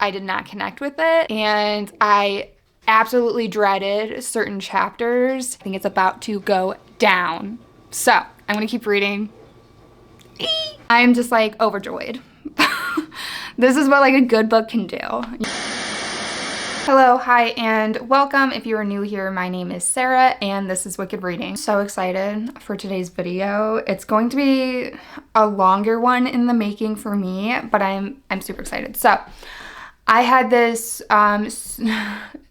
I did not connect with it, and I absolutely dreaded certain chapters. I think it's about to go down. So I'm gonna keep reading. I'm just like overjoyed. This is what like a good book can do. Hello, hi, and welcome. If you are new here, my name is Sarah, and this is Wicked Reading. So excited for today's video. It's going to be a longer one in the making for me, but I'm super excited. So I had this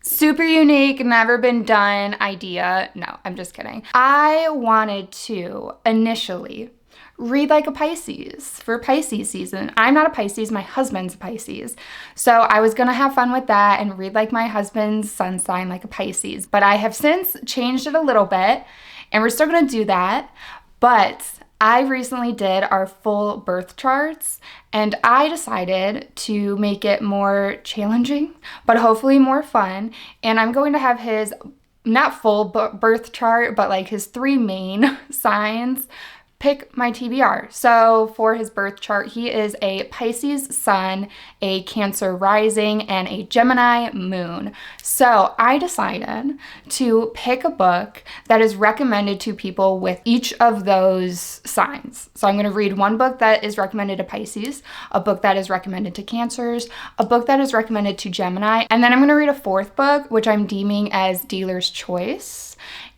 super unique, never been done idea. No, I'm just kidding. I wanted to initially read like a Pisces for Pisces season. I'm not a Pisces, my husband's a Pisces. So I was gonna have fun with that and read like my husband's sun sign like a Pisces. But I have since changed it a little bit, and we're still gonna do that. But I recently did our full birth charts, and I decided to make it more challenging, but hopefully more fun. And I'm going to have his, not full birth chart, but like his 3 main signs pick my TBR. So for his birth chart, he is a Pisces sun, a Cancer rising, and a Gemini moon. So I decided to pick a book that is recommended to people with each of those signs. So I'm going to read one book that is recommended to Pisces, a book that is recommended to Cancers, a book that is recommended to Gemini, and then I'm going to read a 4th book, which I'm deeming as dealer's choice.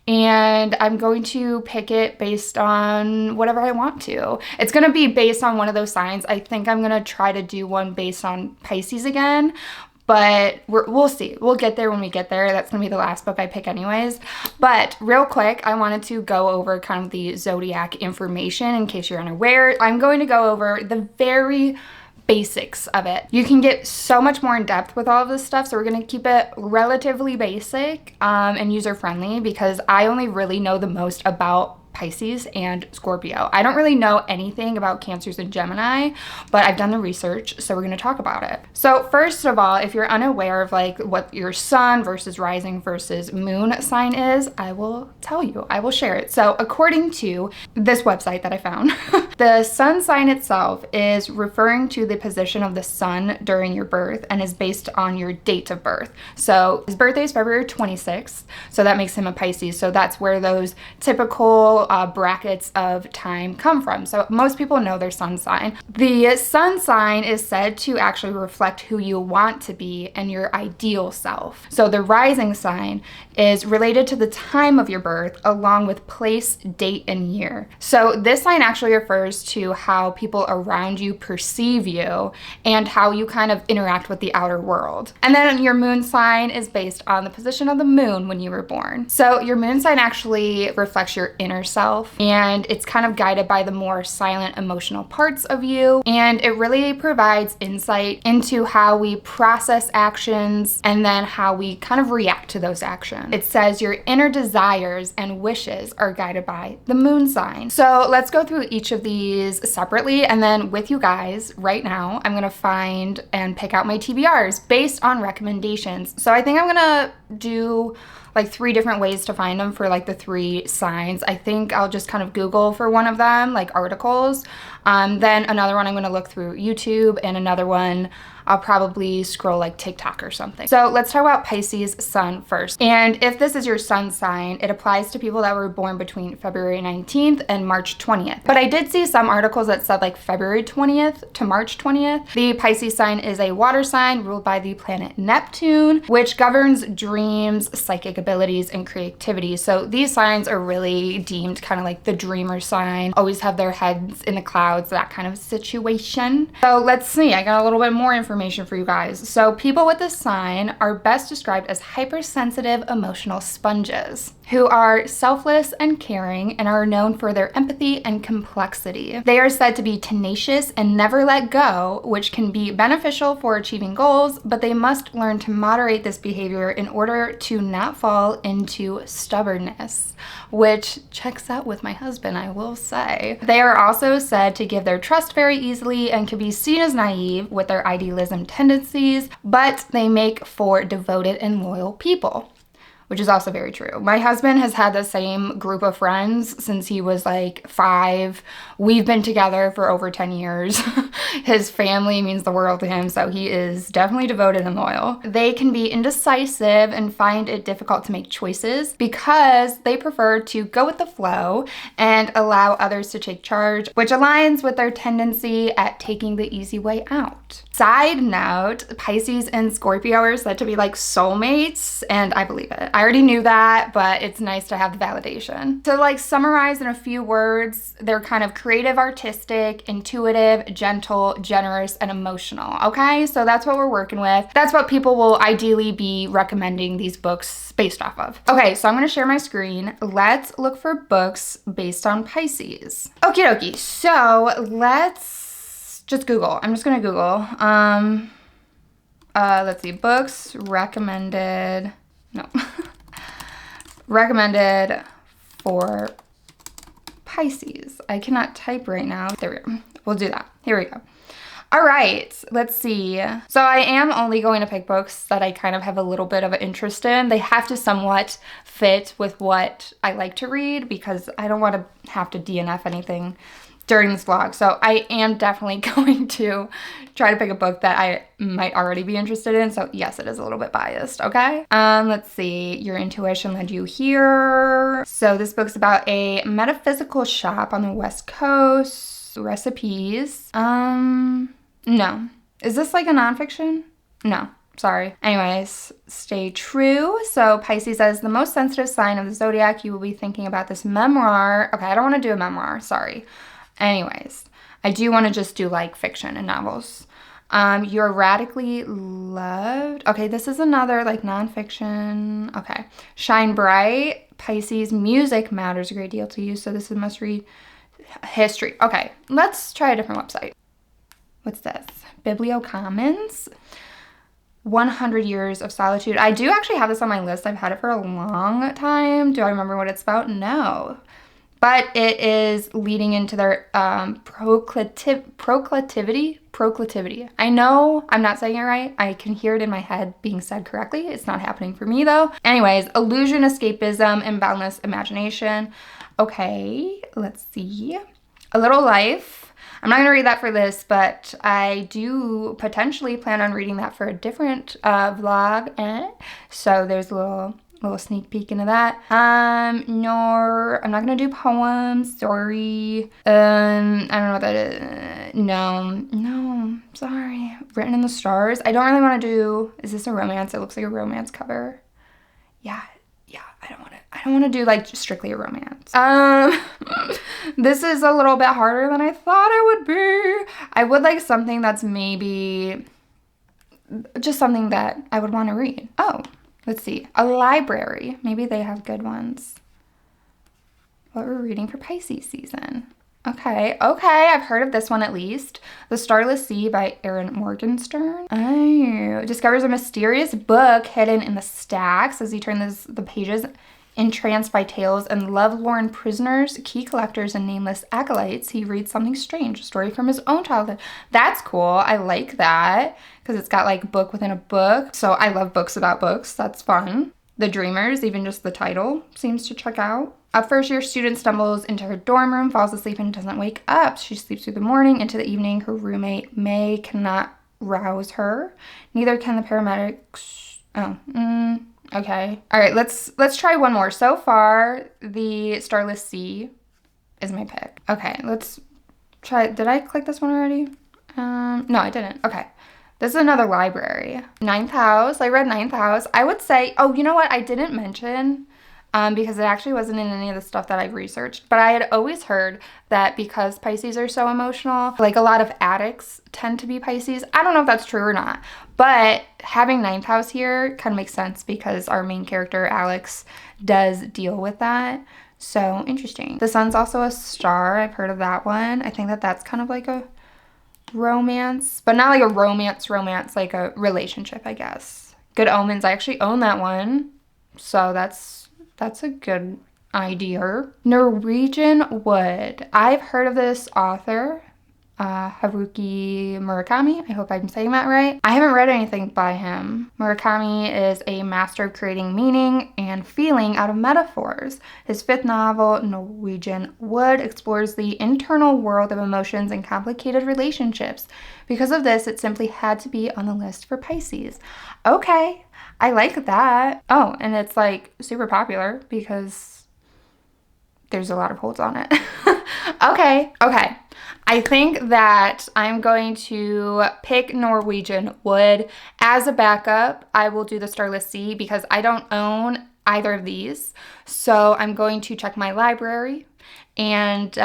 And I'm going to pick it based on whatever I want to. It's going to be based on one of those signs. I think I'm going to try to do one based on Pisces again, but we'll see. We'll get there when we get there. That's going to be the last book I pick anyways. But real quick, I wanted to go over kind of the zodiac information in case you're unaware. I'm going to go over the very basics of it. You can get so much more in depth with all of this stuff, so we're going to keep it relatively basic and user friendly, because I only really know the most about Pisces and Scorpio. I don't really know anything about Cancers and Gemini, but I've done the research, so we're going to talk about it. So first of all, if you're unaware of like what your sun versus rising versus moon sign is, I will tell you. I will share it. So according to this website that I found, the sun sign itself is referring to the position of the sun during your birth and is based on your date of birth. So his birthday is February 26th, so that makes him a Pisces. So that's where those typical brackets of time come from. So most people know their sun sign. The sun sign is said to actually reflect who you want to be and your ideal self. So the rising sign is related to the time of your birth along with place, date, and year. So this sign actually refers to how people around you perceive you and how you kind of interact with the outer world. And then your moon sign is based on the position of the moon when you were born. So your moon sign actually reflects your inner self, and it's kind of guided by the more silent emotional parts of you, and it really provides insight into how we process actions and then how we kind of react to those actions. It says your inner desires and wishes are guided by the moon sign. So let's go through each of these separately, and then with you guys right now, I'm gonna find and pick out my TBRs based on recommendations. So I think I'm gonna do like 3 different ways to find them for like the 3 signs. I think I'll just kind of Google for one of them, like articles. Then another one I'm gonna look through YouTube, and another one I'll probably scroll like TikTok or something. So let's talk about Pisces sun first. And if this is your sun sign, it applies to people that were born between February 19th and March 20th. But I did see some articles that said like February 20th to March 20th. The Pisces sign is a water sign ruled by the planet Neptune, which governs dreams, psychic abilities, and creativity. So these signs are really deemed kind of like the dreamer sign, always have their heads in the clouds, that kind of situation. So let's see, I got a little bit more information for you guys. So people with this sign are best described as hypersensitive emotional sponges who are selfless and caring and are known for their empathy and complexity. They are said to be tenacious and never let go, which can be beneficial for achieving goals, but they must learn to moderate this behavior in order to not fall into stubbornness, which checks out with my husband, I will say. They are also said to give their trust very easily and can be seen as naive with their idealism tendencies, but they make for devoted and loyal people, which is also very true. My husband has had the same group of friends since he was like 5. We've been together for over 10 years. His family means the world to him, so he is definitely devoted and loyal. They can be indecisive and find it difficult to make choices because they prefer to go with the flow and allow others to take charge, which aligns with their tendency at taking the easy way out. Side note, Pisces and Scorpio are said to be like soulmates, and I believe it. I already knew that, but it's nice to have the validation. To like summarize in a few words, they're kind of creative, artistic, intuitive, gentle, generous, and emotional. Okay, so that's what we're working with. That's what people will ideally be recommending these books based off of. Okay, so I'm gonna share my screen. Let's look for books based on Pisces. Okie dokie, so let's just Google. I'm just gonna Google. Let's see, books recommended, no, recommended for Pisces. I cannot type right now. There we go. We'll do that. Here we go. All right, let's see. So I am only going to pick books that I kind of have a little bit of an interest in. They have to somewhat fit with what I like to read because I don't want to have to DNF anything during this vlog. So I am definitely going to try to pick a book that I might already be interested in. So yes, it is a little bit biased, okay? Let's see, your intuition led you here. So this book's about a metaphysical shop on the West Coast, recipes. No. Is this like a nonfiction? No. Sorry. Anyways, stay true. So Pisces says the most sensitive sign of the zodiac. You will be thinking about this memoir. Okay, I don't want to do a memoir. Sorry. Anyways, I do want to just do like fiction and novels. You're radically loved. Okay, this is another like nonfiction. Okay. Shine bright. Pisces, music matters a great deal to you. So this is a must read. History. Okay, let's try a different website. What's this? Bibliocommons. 100 Years of Solitude. I do actually have this on my list. I've had it for a long time. Do I remember what it's about? No. But it is leading into their proclivity. I know I'm not saying it right. I can hear it in my head being said correctly. It's not happening for me though. Anyways, illusion, escapism, and boundless imagination. Okay, let's see. A Little Life. I'm not going to read that for this, but I do potentially plan on reading that for a different vlog. So there's a little sneak peek into that. I'm not going to do poems. Sorry. I don't know what that is. No, sorry. Written in the Stars. I don't really want to do, is this a romance? It looks like a romance cover. Yeah, I don't want to do like strictly a romance. This is a little bit harder than I thought it would be. I would like something that's maybe just something that I would want to read. Oh, let's see. A library. Maybe they have good ones. What we're reading for Pisces season. Okay, I've heard of this one at least. The Starless Sea by Erin Morgenstern. Oh, discovers a mysterious book hidden in the stacks as he turns the pages, entranced by tales and lovelorn prisoners, key collectors, and nameless acolytes. He reads something strange, a story from his own childhood. That's cool. I like that because it's got like book within a book. So I love books about books. That's fun. The Dreamers, even just the title seems to check out. A first-year student stumbles into her dorm room, falls asleep, and doesn't wake up. She sleeps through the morning. Into the evening, her roommate, May, cannot rouse her. Neither can the paramedics. Okay. All right, let's try one more. So far, the Starless Sea is my pick. Okay, let's try. Did I click this one already? No, I didn't. Okay. This is another library. Ninth house. I read Ninth House. I would say, oh, you know what? I didn't mention because it actually wasn't in any of the stuff that I've researched. But I had always heard that because Pisces are so emotional, like a lot of addicts tend to be Pisces. I don't know if that's true or not. But having Ninth House here kind of makes sense because our main character, Alex, does deal with that. So interesting. The Sun's also a star. I've heard of that one. I think that that's kind of like a romance, but not like a romance, like a relationship, I guess. Good Omens. I actually own that one. So that's a good idea. Norwegian Wood. I've heard of this author. Haruki Murakami. I hope I'm saying that right. I haven't read anything by him. Murakami is a master of creating meaning and feeling out of metaphors. His fifth novel, Norwegian Wood, explores the internal world of emotions and complicated relationships. Because of this, it simply had to be on the list for Pisces. Okay, I like that. Oh, and it's like super popular because there's a lot of holds on it. Okay. I think that I'm going to pick Norwegian Wood. As a backup, I will do the Starless Sea because I don't own either of these. So I'm going to check my library and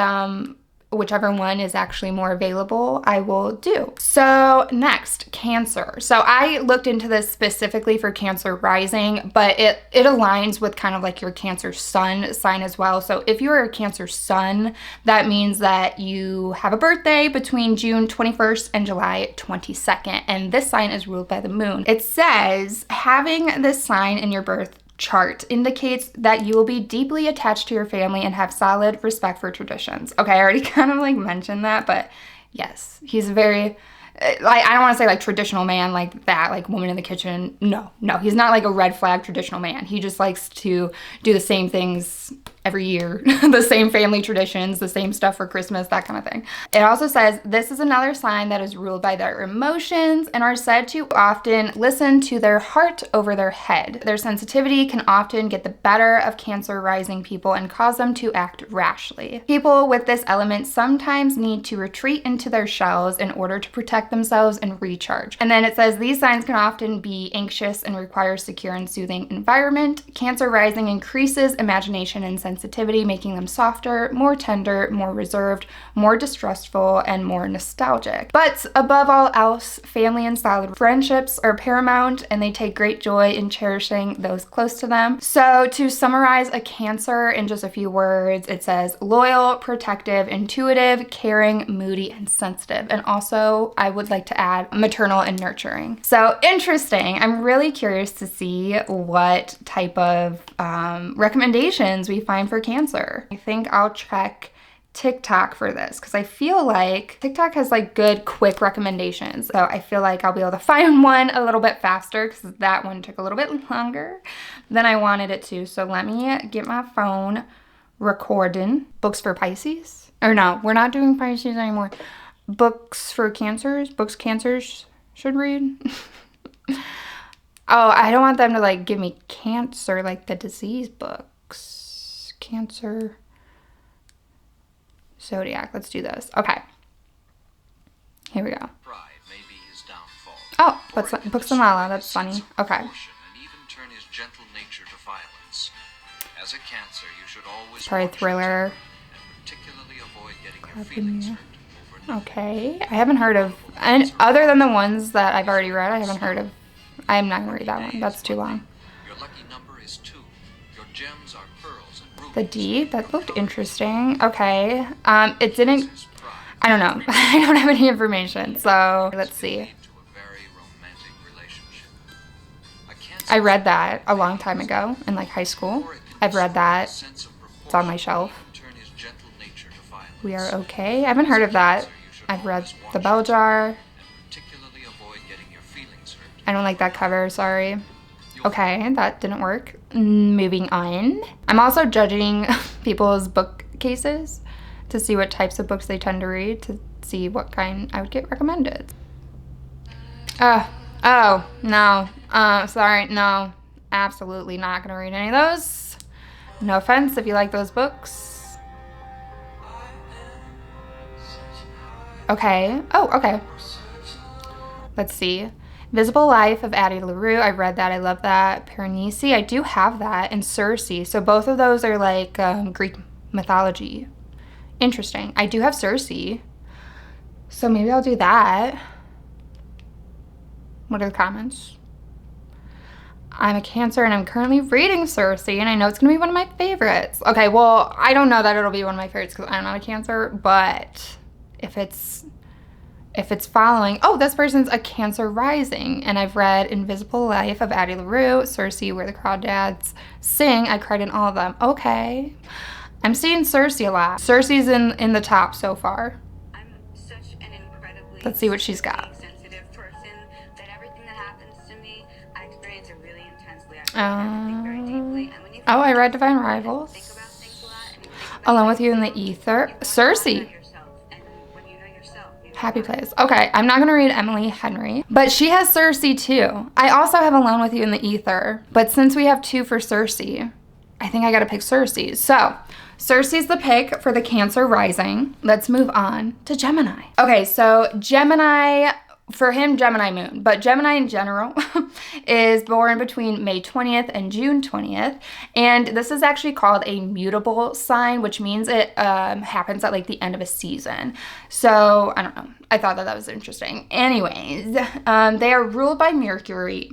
whichever one is actually more available, I will do. So next, Cancer. So I looked into this specifically for Cancer rising, but it aligns with kind of like your Cancer sun sign as well. So if you're a Cancer sun, that means that you have a birthday between June 21st and July 22nd. And this sign is ruled by the moon. It says having this sign in your birth chart indicates that you will be deeply attached to your family and have solid respect for traditions. Okay, I already kind of like mentioned that, but yes, he's very, like, I don't want to say like traditional man like that, like woman in the kitchen. No, he's not like a red flag traditional man. He just likes to do the same things every year, the same family traditions, the same stuff for Christmas, that kind of thing. It also says this is another sign that is ruled by their emotions and are said to often listen to their heart over their head. Their sensitivity can often get the better of Cancer rising people and cause them to act rashly. People with this element sometimes need to retreat into their shells in order to protect themselves and recharge. And then it says these signs can often be anxious and require secure and soothing environment. Cancer rising increases imagination and sensitivity, making them softer, more tender, more reserved, more distrustful, and more nostalgic. But above all else, family and solid friendships are paramount, and they take great joy in cherishing those close to them. So to summarize a Cancer in just a few words, it says loyal, protective, intuitive, caring, moody, and sensitive. And also, I would like to add maternal and nurturing. So interesting. I'm really curious to see what type of recommendations we find for Cancer. I think I'll check TikTok for this because I feel like TikTok has like good quick recommendations. So I feel like I'll be able to find one a little bit faster because that one took a little bit longer than I wanted it to. So let me get my phone recording. Books for Pisces? Or no, we're not doing Pisces anymore. Books for Cancers? Books Cancers should read? Oh, I don't want them to like give me cancer, like the disease books. Cancer. Zodiac. Let's do this. Okay. Here we go. Oh, books and Lala. That's funny. Okay. Probably thriller. Okay. I haven't heard of, and other than the ones that I've already read, I haven't heard of. I'm not gonna read that one. That's too long. The D, that looked interesting. Okay. It didn't, I don't know. I don't have any information. So let's see. I read that a long time ago in like high school. I've read that. It's on my shelf. We Are Okay. I haven't heard of that. I've read The Bell Jar. I don't like that cover, sorry. Okay, that didn't work. Moving on. I'm also judging people's bookcases to see what types of books they tend to read, to see what kind I would get recommended. Oh, no. Sorry, no. Absolutely not gonna read any of those. No offense if you like those books. Okay. Oh, okay. Let's see. Visible Life of Addie LaRue. I read that. I love that. Berenice. I do have that. And Circe. So both of those are like Greek mythology. Interesting. I do have Circe. So maybe I'll do that. What are the comments? I'm a Cancer and I'm currently reading Circe and I know it's going to be one of my favorites. Okay, well, I don't know that it'll be one of my favorites because I'm not a Cancer, but if it's following, oh, this person's a Cancer rising, and I've read Invisible Life of Addie LaRue, Circe, Where the Crawdads Sing. I cried in all of them. Okay. I'm seeing Circe a lot. Circe's in the top so far. I'm such an Let's see what she's got. Sensitive person, that everything that happens to me, I experience it really intensely. I think very deeply. And when you Oh, I read Divine Rivals. think about things a lot, and you think about Alone with You in the Ether. Cersei. yourself, and when you know yourself, you know Happy Place. Okay, I'm not going to read Emily Henry, but she has Cersei too. I also have Alone with You in the Ether, but since we have 2 for Cersei, I think I got to pick Cersei. So, Cersei's the pick for the Cancer rising. Let's move on to Gemini. Okay, so Gemini, for him, Gemini moon, but Gemini in general is born between May 20th and June 20th. And this is actually called a mutable sign, which means it happens at like the end of a season. So I don't know. I thought that was interesting. Anyways, they are ruled by Mercury.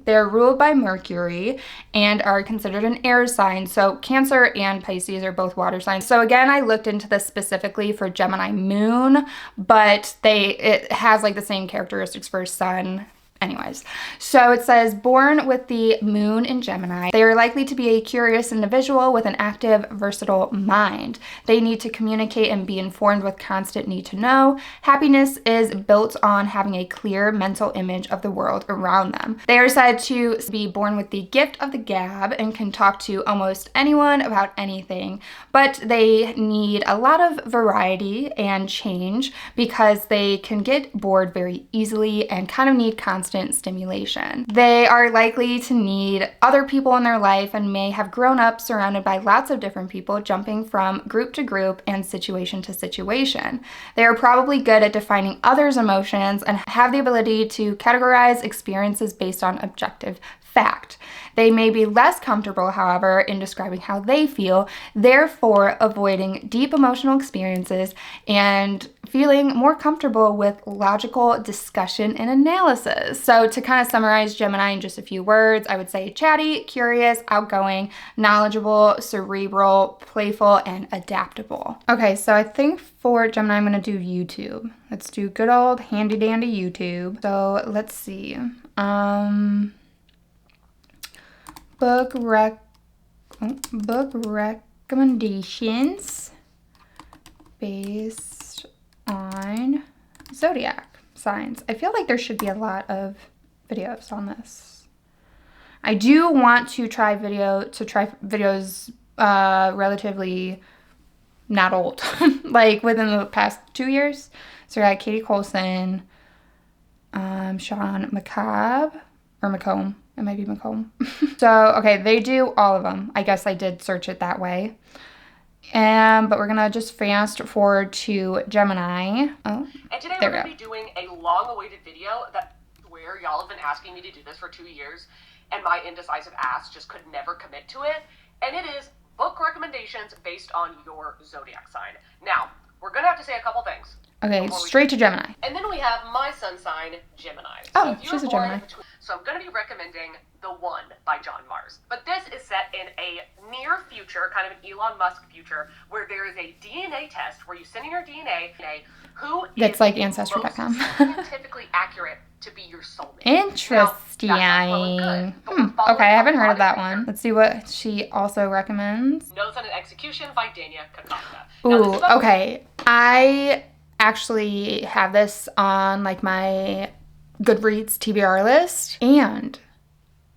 They are ruled by Mercury and are considered an air sign. So Cancer and Pisces are both water signs. So again, I looked into this specifically for Gemini moon, but it has like the same characteristics for sun. Anyways, so it says, born with the moon in Gemini, they are likely to be a curious individual with an active, versatile mind. They need to communicate and be informed with constant need to know. Happiness is built on having a clear mental image of the world around them. They are said to be born with the gift of the gab and can talk to almost anyone about anything, but they need a lot of variety and change because they can get bored very easily and kind of need constant stimulation. They are likely to need other people in their life and may have grown up surrounded by lots of different people, jumping from group to group and situation to situation. They are probably good at defining others' emotions and have the ability to categorize experiences based on objective fact. They may be less comfortable, however, in describing how they feel, therefore avoiding deep emotional experiences and feeling more comfortable with logical discussion and analysis. So to kind of summarize Gemini in just a few words, I would say chatty, curious, outgoing, knowledgeable, cerebral, playful, and adaptable. Okay, so I think for Gemini, I'm going to do YouTube. Let's do good old handy dandy YouTube. So let's see. Book recommendations based on zodiac signs. I feel like there should be a lot of videos on this. I do want to try videos relatively not old, like within the past 2 years. So I got Katie Colson, Sean McComb. It might be McComb. So, okay, they do all of them. I guess I did search it that way. But we're gonna just fast forward to Gemini. Oh, and today we're gonna be doing a long-awaited video that where y'all have been asking me to do this for 2 years, and my indecisive ass just could never commit to it. And it is book recommendations based on your zodiac sign. Now, we're gonna have to say a couple things. Okay, straight to Gemini. And then we have my sun sign, Gemini. Oh, so she's a Gemini. So I'm going to be recommending The One by John Mars. But this is set in a near future, kind of an Elon Musk future, where there is a DNA test where you send in your DNA who that's like Ancestry.com. scientifically accurate to be your soulmate. Interesting. Now, okay, I haven't heard of that one. Let's see what she also recommends. Notes on an Execution by Dania Kakavka. Ooh, okay. I actually have this on like my Goodreads TBR list, and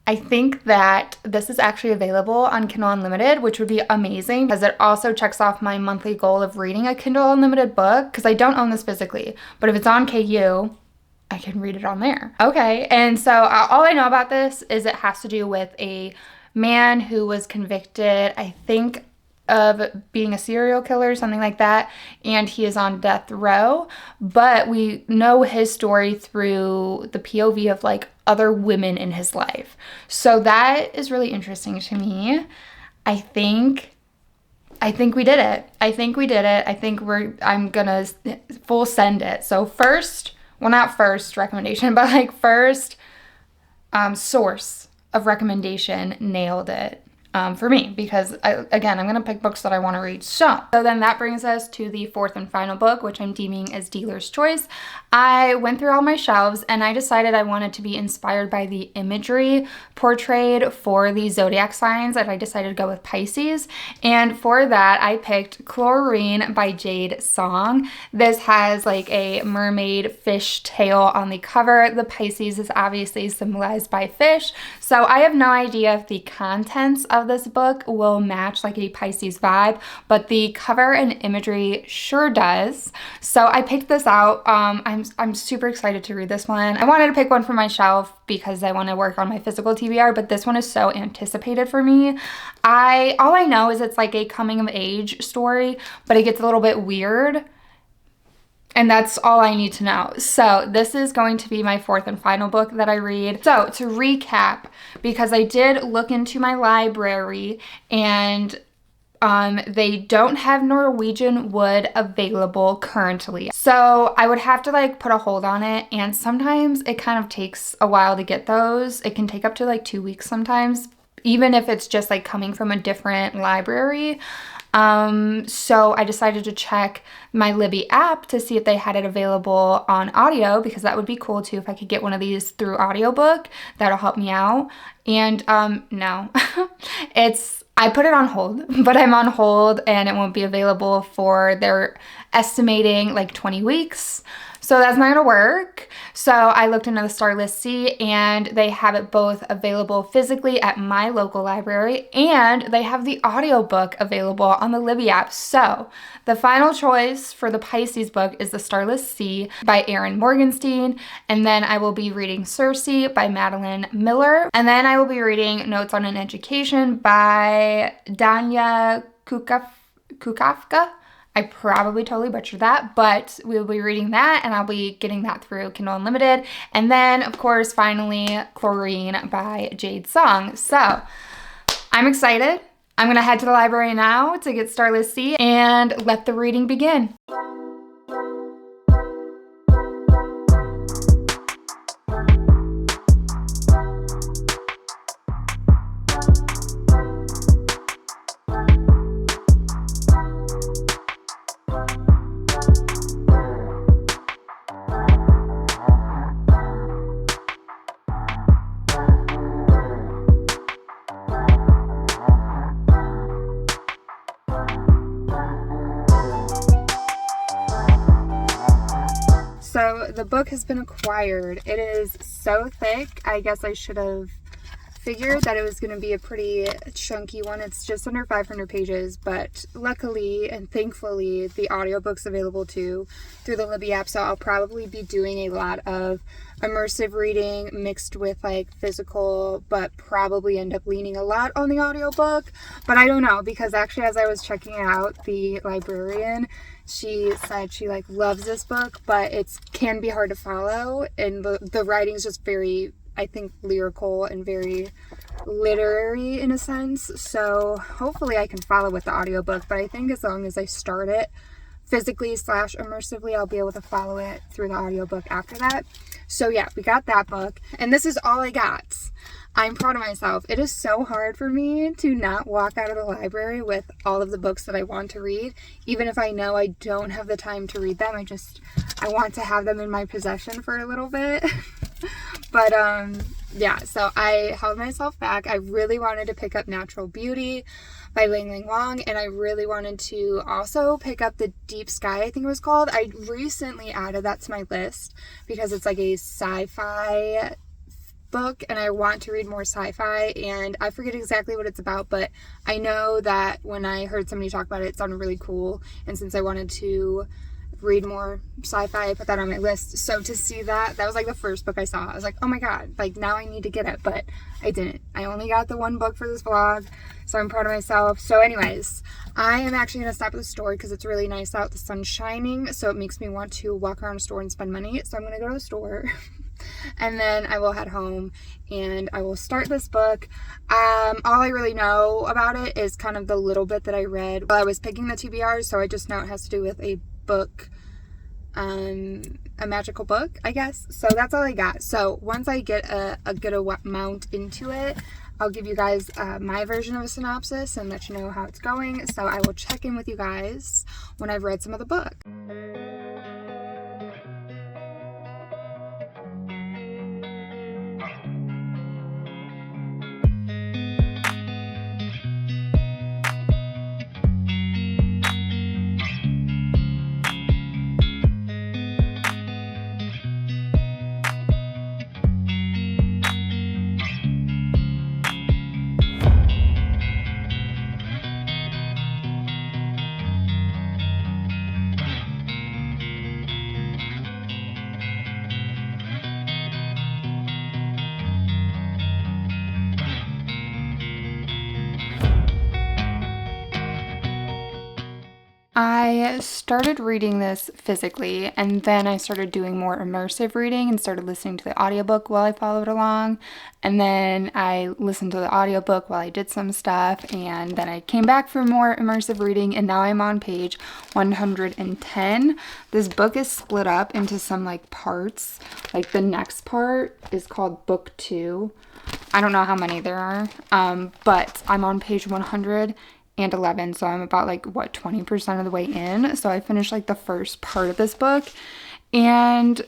I think that this is actually available on Kindle Unlimited, which would be amazing because it also checks off my monthly goal of reading a Kindle Unlimited book because I don't own this physically, but if it's on KU, I can read it on there. Okay, and so all I know about this is it has to do with a man who was convicted, I think, of being a serial killer or something like that, and he is on death row, but we know his story through the POV of like other women in his life. So that is really interesting to me. I think we did it. I think I'm gonna full send it. So first, well, not first recommendation, but like first source of recommendation, nailed it. for me, because again, I'm going to pick books that I want to read. So then that brings us to the fourth and final book, which I'm deeming as dealer's choice. I went through all my shelves and I decided I wanted to be inspired by the imagery portrayed for the zodiac signs, and I decided to go with Pisces. And for that, I picked Chlorine by Jade Song. This has like a mermaid fish tail on the cover. The Pisces is obviously symbolized by fish. So I have no idea if the contents of this book will match like a Pisces vibe, but the cover and imagery sure does. So I picked this out. I'm super excited to read this one. I wanted to pick one from my shelf because I want to work on my physical TBR, but this one is so anticipated for me. All I know is it's like a coming of age story, but it gets a little bit weird. And that's all I need to know. So this is going to be my fourth and final book that I read. So to recap, because I did look into my library and they don't have Norwegian wood available currently. So I would have to like put a hold on it, and sometimes it kind of takes a while to get those. It can take up to like 2 weeks sometimes, even if it's just like coming from a different library. So I decided to check my Libby app to see if they had it available on audio, because that would be cool too. If I could get one of these through audiobook, that'll help me out. And, no, I put it on hold, but I'm on hold and it won't be available for, they're estimating like 20 weeks. So that's not gonna work. So I looked into the Starlist Sea, and they have it both available physically at my local library, and they have the audiobook available on the Libby app. So the final choice for the Pisces book is the Starlist Sea by Erin Morgenstein, and then I will be reading Circe by Madeline Miller, and then I will be reading Notes on an Education by Danya Kukafka. I probably totally butchered that, but we'll be reading that, and I'll be getting that through Kindle Unlimited. And then, of course, finally, Chlorine by Jade Song. So I'm excited. I'm going to head to the library now to get Starlist Sea and let the reading begin. So the book has been acquired. It is so thick. I guess I should have figured that it was going to be a pretty chunky one. It's just under 500 pages, but luckily and thankfully the audiobook's available too through the Libby app, so I'll probably be doing a lot of immersive reading mixed with like physical, but probably end up leaning a lot on the audiobook. But I don't know, because actually as I was checking it out, the librarian, she said she like loves this book, but it can be hard to follow, and the writing is just very, I think, lyrical and very literary in a sense. So hopefully I can follow with the audiobook, but I think as long as I start it physically / immersively, I'll be able to follow it through the audiobook after that. So yeah, we got that book, and this is all I got. I'm proud of myself. It is so hard for me to not walk out of the library with all of the books that I want to read, even if I know I don't have the time to read them. I want to have them in my possession for a little bit. But yeah, so I held myself back. I really wanted to pick up Natural Beauty by Ling Ling Wong, and I really wanted to also pick up The Deep Sky, I think it was called. I recently added that to my list because it's like a sci-fi book, and I want to read more sci-fi, and I forget exactly what it's about, but I know that when I heard somebody talk about it, it sounded really cool, and since I wanted to read more sci-fi, I put that on my list. So to see that was like the first book I saw. I was like, oh my god, like now I need to get it, but I didn't. I only got the one book for this vlog, so I'm proud of myself. So anyways, I am actually going to stop at the store because it's really nice out. The sun's shining, so it makes me want to walk around the store and spend money. So I'm going to go to the store and then I will head home and I will start this book. All I really know about it is kind of the little bit that I read while I was picking the TBRs, so I just know it has to do with a book, a magical book, I guess. So that's all I got. So once I get a good amount into it, I'll give you guys my version of a synopsis and let you know how it's going. So I will check in with you guys when I've read some of the book. I started reading this physically, and then I started doing more immersive reading and started listening to the audiobook while I followed along. And then I listened to the audiobook while I did some stuff, and then I came back for more immersive reading, and now I'm on page 110. This book is split up into some like parts. Like the next part is called book 2. I don't know how many there are, but I'm on page 111, so I'm about like 20% of the way in. So I finished like the first part of this book, and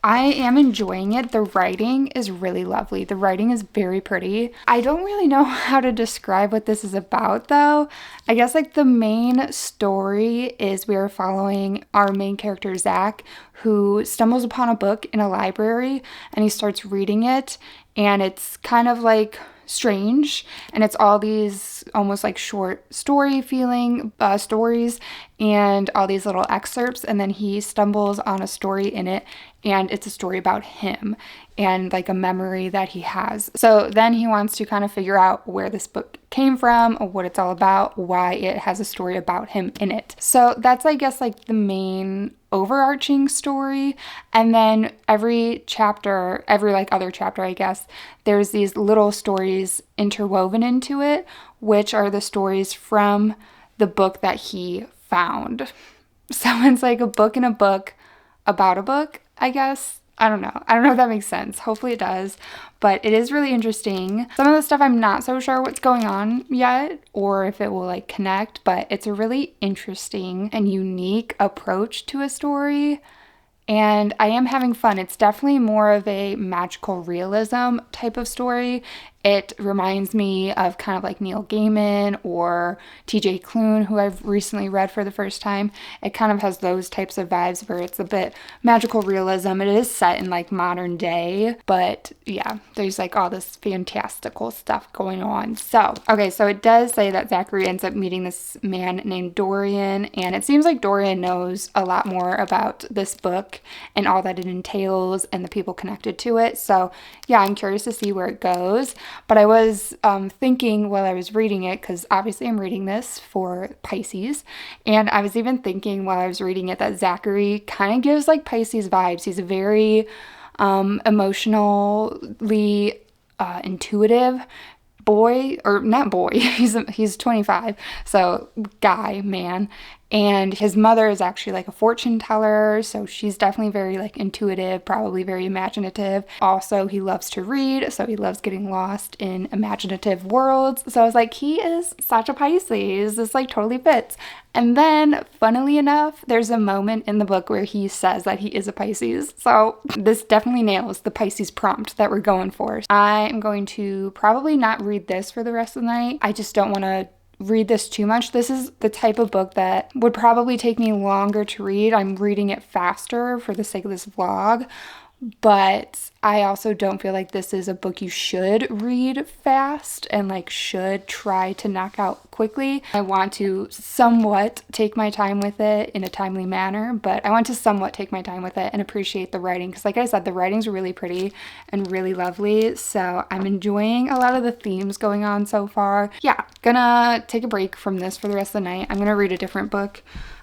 I am enjoying it. The writing is really lovely. The writing is very pretty. I don't really know how to describe what this is about though. I guess like the main story is we are following our main character Zach, who stumbles upon a book in a library and he starts reading it, and it's kind of like strange, and it's all these almost like short story feeling stories and all these little excerpts, and then he stumbles on a story in it, and it's a story about him and like a memory that he has. So then he wants to kind of figure out where this book came from, what it's all about, why it has a story about him in it. So that's, I guess, like the main overarching story. And then every chapter, every like other chapter, I guess, there's these little stories interwoven into it, which are the stories from the book that he found. So it's like a book in a book about a book, I guess. I don't know if that makes sense. Hopefully it does, but it is really interesting. Some of the stuff I'm not so sure what's going on yet, or if it will like connect, but it's a really interesting and unique approach to a story, and I am having fun. It's definitely more of a magical realism type of story. It reminds me of kind of like Neil Gaiman or TJ Klune, who I've recently read for the first time. It kind of has those types of vibes where it's a bit magical realism. It is set in like modern day, but yeah, there's like all this fantastical stuff going on. So, okay, so it does say that Zachary ends up meeting this man named Dorian, and it seems like Dorian knows a lot more about this book and all that it entails and the people connected to it. So yeah, I'm curious to see where it goes. But I was thinking while I was reading it, because obviously I'm reading this for Pisces, and I was even thinking while I was reading it that Zachary kind of gives like Pisces vibes. He's a very emotionally intuitive boy, or not boy, he's 25, so man. And his mother is actually like a fortune teller, so she's definitely very like intuitive, probably very imaginative. Also, he loves to read, so he loves getting lost in imaginative worlds. So I was like, he is such a Pisces. This like totally fits. And then, funnily enough, there's a moment in the book where he says that he is a Pisces. So this definitely nails the Pisces prompt that we're going for. I am going to probably not read this for the rest of the night. I just don't want to read this too much. This is the type of book that would probably take me longer to read. I'm reading it faster for the sake of this vlog, but I also don't feel like this is a book you should read fast and like should try to knock out quickly. I want to somewhat take my time with it in a timely manner, but I want to somewhat take my time with it and appreciate the writing, because like I said, the writing's really pretty and really lovely. So I'm enjoying a lot of the themes going on so far. Yeah, gonna take a break from this for the rest of the night. I'm gonna read a different book.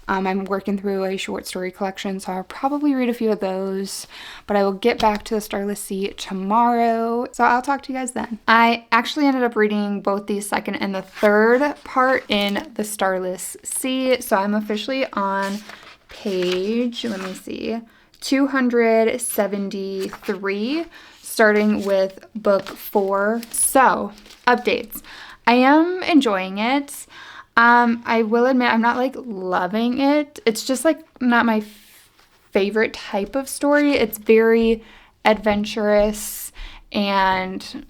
I'm working through a short story collection, so I'll probably read a few of those, but I will get back to the Starless Sea tomorrow, so I'll talk to you guys then. I actually ended up reading both the second and the third part in the Starless Sea, so I'm officially on page, let me see, 273, starting with book 4. So Updates. I am enjoying it. I will admit I'm not like loving it. It's just like not my favorite type of story. It's very adventurous, and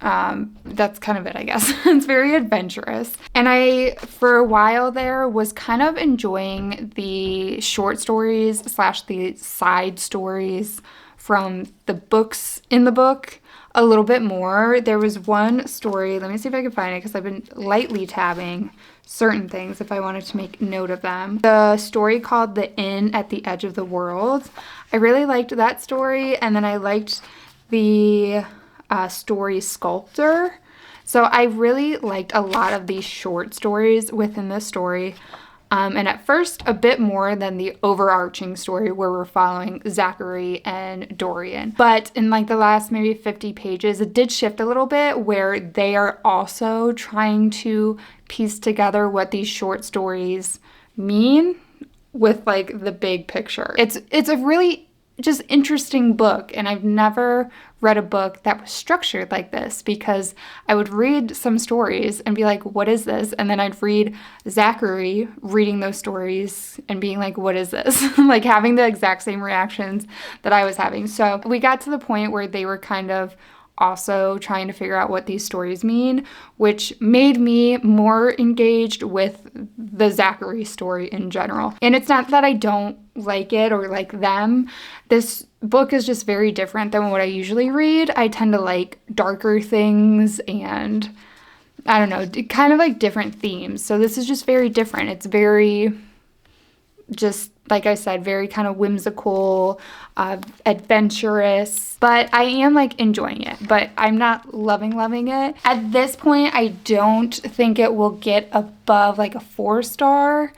that's kind of it, I guess. It's very adventurous. And I, for a while there, was kind of enjoying the short stories / the side stories from the books in the book a little bit more. There was one story, let me see if I can find it because I've been lightly tabbing certain things if I wanted to make note of them. The story called The Inn at the Edge of the World. I really liked that story, and then I liked the story Sculptor. So I really liked a lot of these short stories within this story. And at first, a bit more than the overarching story where we're following Zachary and Dorian. But in like the last maybe 50 pages, it did shift a little bit where they are also trying to piece together what these short stories mean with like the big picture. It's a really just interesting book, and I've never read a book that was structured like this, because I would read some stories and be like, what is this? And then I'd read Zachary reading those stories and being like, what is this? Like having the exact same reactions that I was having. So we got to the point where they were kind of also trying to figure out what these stories mean, which made me more engaged with the Zachary story in general. And it's not that I don't like it or like them. This book is just very different than what I usually read. I tend to like darker things and I don't know, kind of like different themes. So this is just very different. It's very just, like I said, very kind of whimsical, adventurous, but I am like enjoying it, but I'm not loving it. At this point, I don't think it will get above like a 4-star,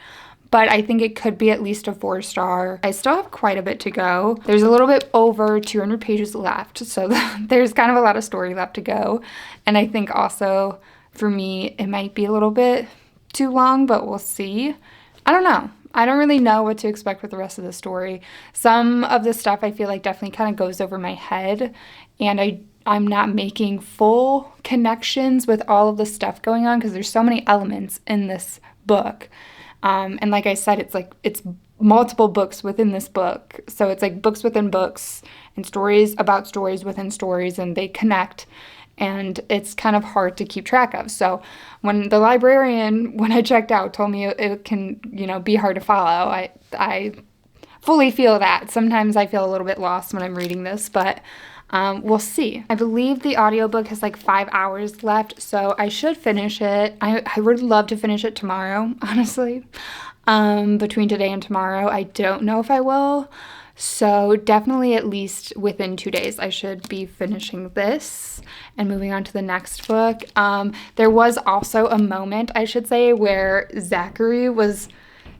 but I think it could be at least a 4-star. I still have quite a bit to go. There's a little bit over 200 pages left, so there's kind of a lot of story left to go. And I think also for me, it might be a little bit too long, but we'll see. I don't know. I don't really know what to expect with the rest of the story. Some of the stuff I feel like definitely kind of goes over my head, and I'm not making full connections with all of the stuff going on because there's so many elements in this book. And like I said, it's multiple books within this book. So it's like books within books and stories about stories within stories, and they connect. And it's kind of hard to keep track of. So when the librarian, when I checked out, told me it can, be hard to follow, I fully feel that. Sometimes I feel a little bit lost when I'm reading this, but we'll see. I believe the audiobook has like 5 hours left, so I should finish it. I would love to finish it tomorrow, honestly. Between today and tomorrow, I don't know if I will. So definitely at least within 2 days, I should be finishing this and moving on to the next book. There was also a moment, I should say, where Zachary was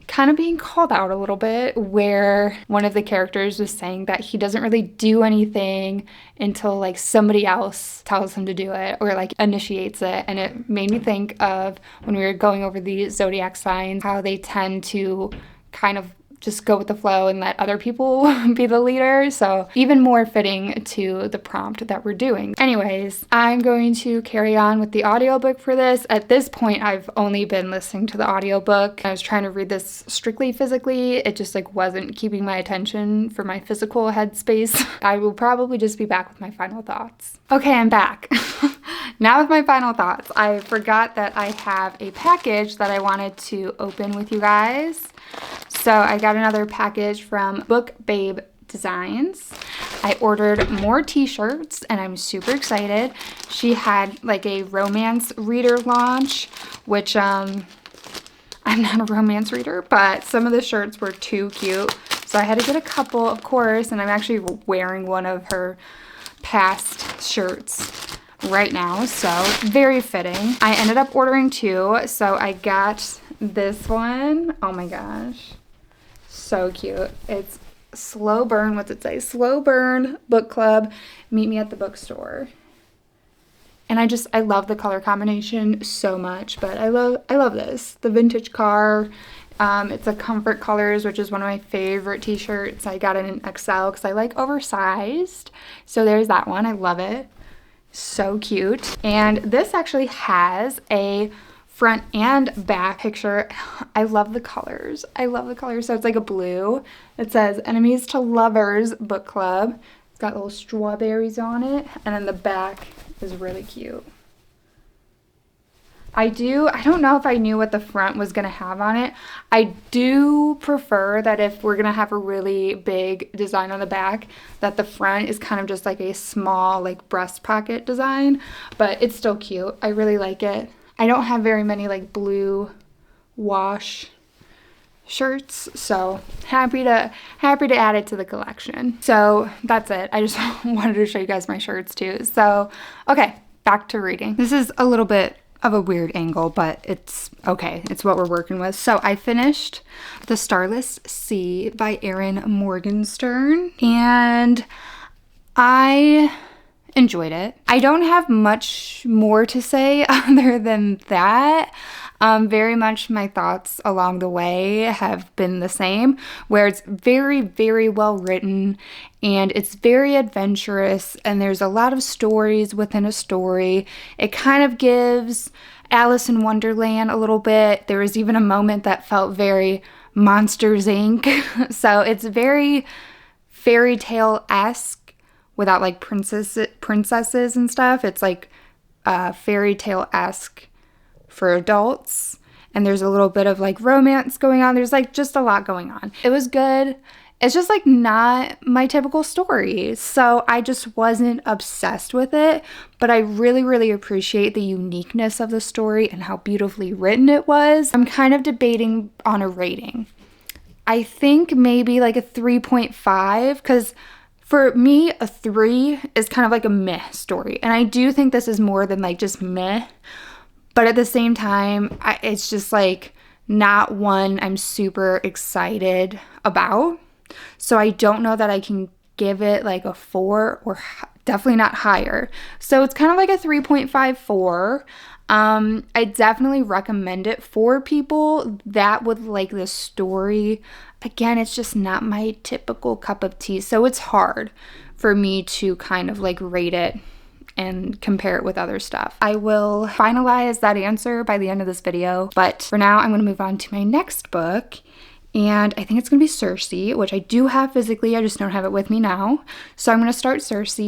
kind of being called out a little bit, where one of the characters was saying that he doesn't really do anything until like somebody else tells him to do it or like initiates it. And it made me think of when we were going over the zodiac signs, how they tend to kind of just go with the flow and let other people be the leader. So even more fitting to the prompt that we're doing. Anyways, I'm going to carry on with the audiobook for this. At this point, I've only been listening to the audiobook. I was trying to read this strictly physically. It just like wasn't keeping my attention for my physical headspace. I will probably just be back with my final thoughts. Okay, I'm back. Now with my final thoughts. I forgot that I have a package that I wanted to open with you guys. So I got another package from Book Babe Designs. I ordered more t-shirts and I'm super excited. She had like a romance reader launch, which I'm not a romance reader, but some of the shirts were too cute. So I had to get a couple, of course, and I'm actually wearing one of her past shirts right now, so very fitting. I ended up ordering 2, so I got this one. Oh my gosh, so cute. It's Slow Burn. What's it say? Slow Burn Book Club. Meet me at the bookstore. And I love the color combination so much. But I love this. The vintage car. It's a Comfort Colors, which is one of my favorite t-shirts. I got it in XL because I like oversized. So there's that one. I love it. So cute. And this actually has a front and back picture. I love the colors. I love the colors. So it's like a blue. It says Enemies to Lovers Book Club. It's got little strawberries on it. And then the back is really cute. I don't know if I knew what the front was going to have on it. I do prefer that if we're going to have a really big design on the back, that the front is kind of just like a small like breast pocket design, but it's still cute. I really like it. I don't have very many like blue wash shirts, so happy to add it to the collection. So that's it. I just wanted to show you guys my shirts too. So, okay, back to reading. This is a little bit of a weird angle, but it's okay. It's what we're working with. So I finished The Starless Sea by Erin Morgenstern, and I enjoyed it. I don't have much more to say other than that. Very much my thoughts along the way have been the same, where it's very, very well written and it's very adventurous and there's a lot of stories within a story. It kind of gives Alice in Wonderland a little bit. There was even a moment that felt very Monsters, Inc. So it's very fairy tale-esque without like princesses and stuff. It's like fairy tale-esque for adults, and there's a little bit of like romance going on. There's like just a lot going on. It was good. It's just like not my typical story, so I just wasn't obsessed with it, but I really, really appreciate the uniqueness of the story and how beautifully written it was. I'm kind of debating on a rating. I think maybe like a 3.5, because for me, a 3 is kind of like a meh story, and I do think this is more than like just meh. But at the same time, it's just like not one I'm super excited about. So I don't know that I can give it like a 4 or definitely not higher. So it's kind of like a 3.54. I definitely recommend it for people that would like this story. Again, it's just not my typical cup of tea. So it's hard for me to kind of like rate it and compare it with other stuff. I will finalize that answer by the end of this video, but for now I'm going to move on to my next book, and I think it's going to be Circe, which I do have physically, I just don't have it with me now. So I'm going to start Circe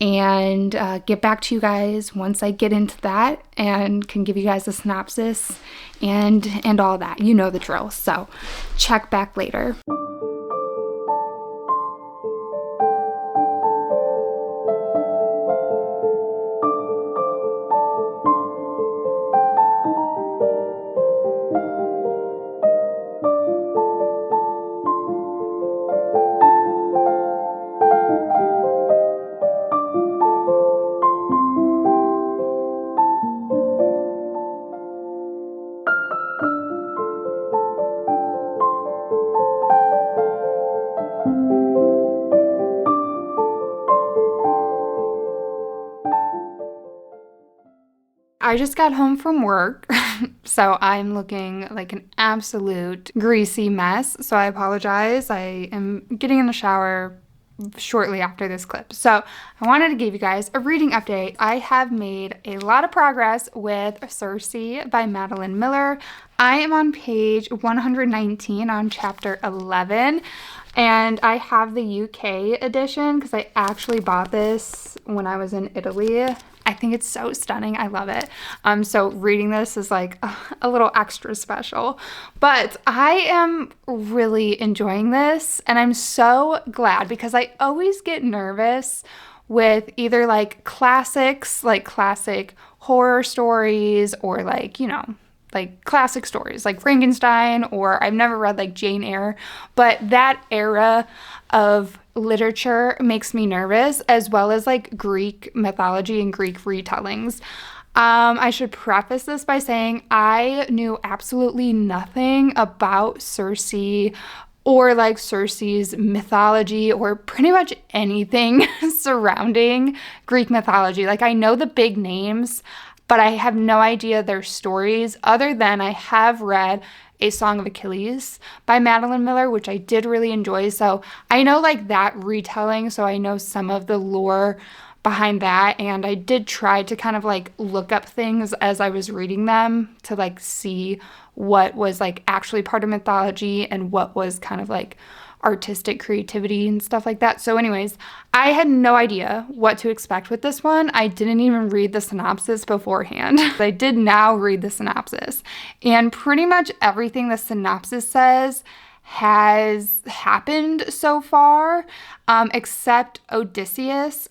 and get back to you guys once I get into that and can give you guys a synopsis and all that. You know the drill, so check back later. I just got home from work, so I'm looking like an absolute greasy mess, so I apologize. I am getting in the shower shortly after this clip. So I wanted to give you guys a reading update. I have made a lot of progress with Circe by Madeline Miller. I am on page 119 on chapter 11, and I have the UK edition because I actually bought this when I was in Italy. I think it's so stunning. I love it. So reading this is like a little extra special. But I am really enjoying this, and I'm so glad because I always get nervous with either like classics, like classic horror stories, or like, you know, like classic stories like Frankenstein, or I've never read like Jane Eyre, but that era of literature makes me nervous, as well as like Greek mythology and Greek retellings. I should preface this by saying I knew absolutely nothing about Circe or like Circe's mythology or pretty much anything surrounding Greek mythology. Like I know the big names, but I have no idea their stories, other than I have read A Song of Achilles by Madeline Miller, which I did really enjoy. So I know like that retelling, so I know some of the lore behind that, and I did try to kind of like look up things as I was reading them to like see what was like actually part of mythology and what was kind of like artistic creativity and stuff like that. So anyways, I had no idea what to expect with this one. I didn't even read the synopsis beforehand. I did now read the synopsis, and pretty much everything the synopsis says has happened so far, except Odysseus.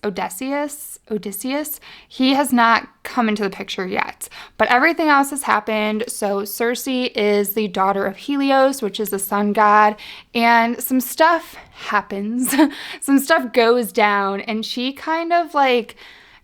He has not come into the picture yet, but everything else has happened. So Circe is the daughter of Helios, which is the sun god, and some stuff happens. Some stuff goes down, and she kind of like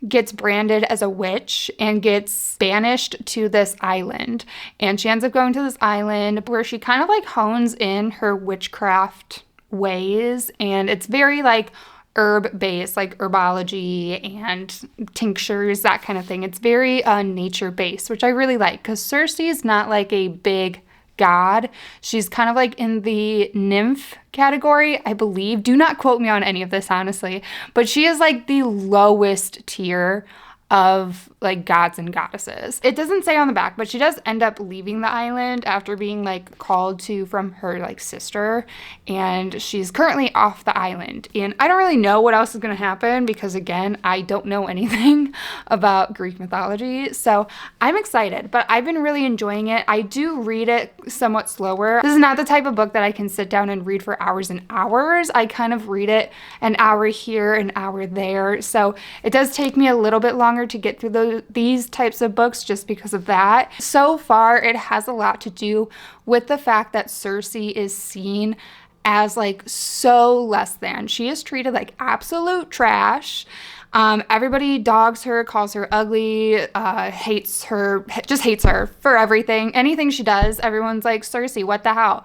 gets branded as a witch and gets banished to this island. And she ends up going to this island where she kind of like hones in her witchcraft ways. And it's very like herb based, like herbology and tinctures, that kind of thing. It's very nature based, which I really like, because Circe is not like a big god. She's kind of like in the nymph category, I believe. Do not quote me on any of this, honestly, but she is like the lowest tier of like gods and goddesses. It doesn't say on the back, but she does end up leaving the island after being like called to from her like sister, and she's currently off the island. And I don't really know what else is going to happen because again, I don't know anything about Greek mythology. So I'm excited, but I've been really enjoying it. I do read it somewhat slower. This is not the type of book that I can sit down and read for hours and hours. I kind of read it an hour here, an hour there. So it does take me a little bit longer to get through these types of books just because of that. So far, it has a lot to do with the fact that Circe is seen as like so less than. She is treated like absolute trash. Everybody dogs her, calls her ugly, hates her, just hates her for everything. Anything she does, everyone's like, Circe, what the hell?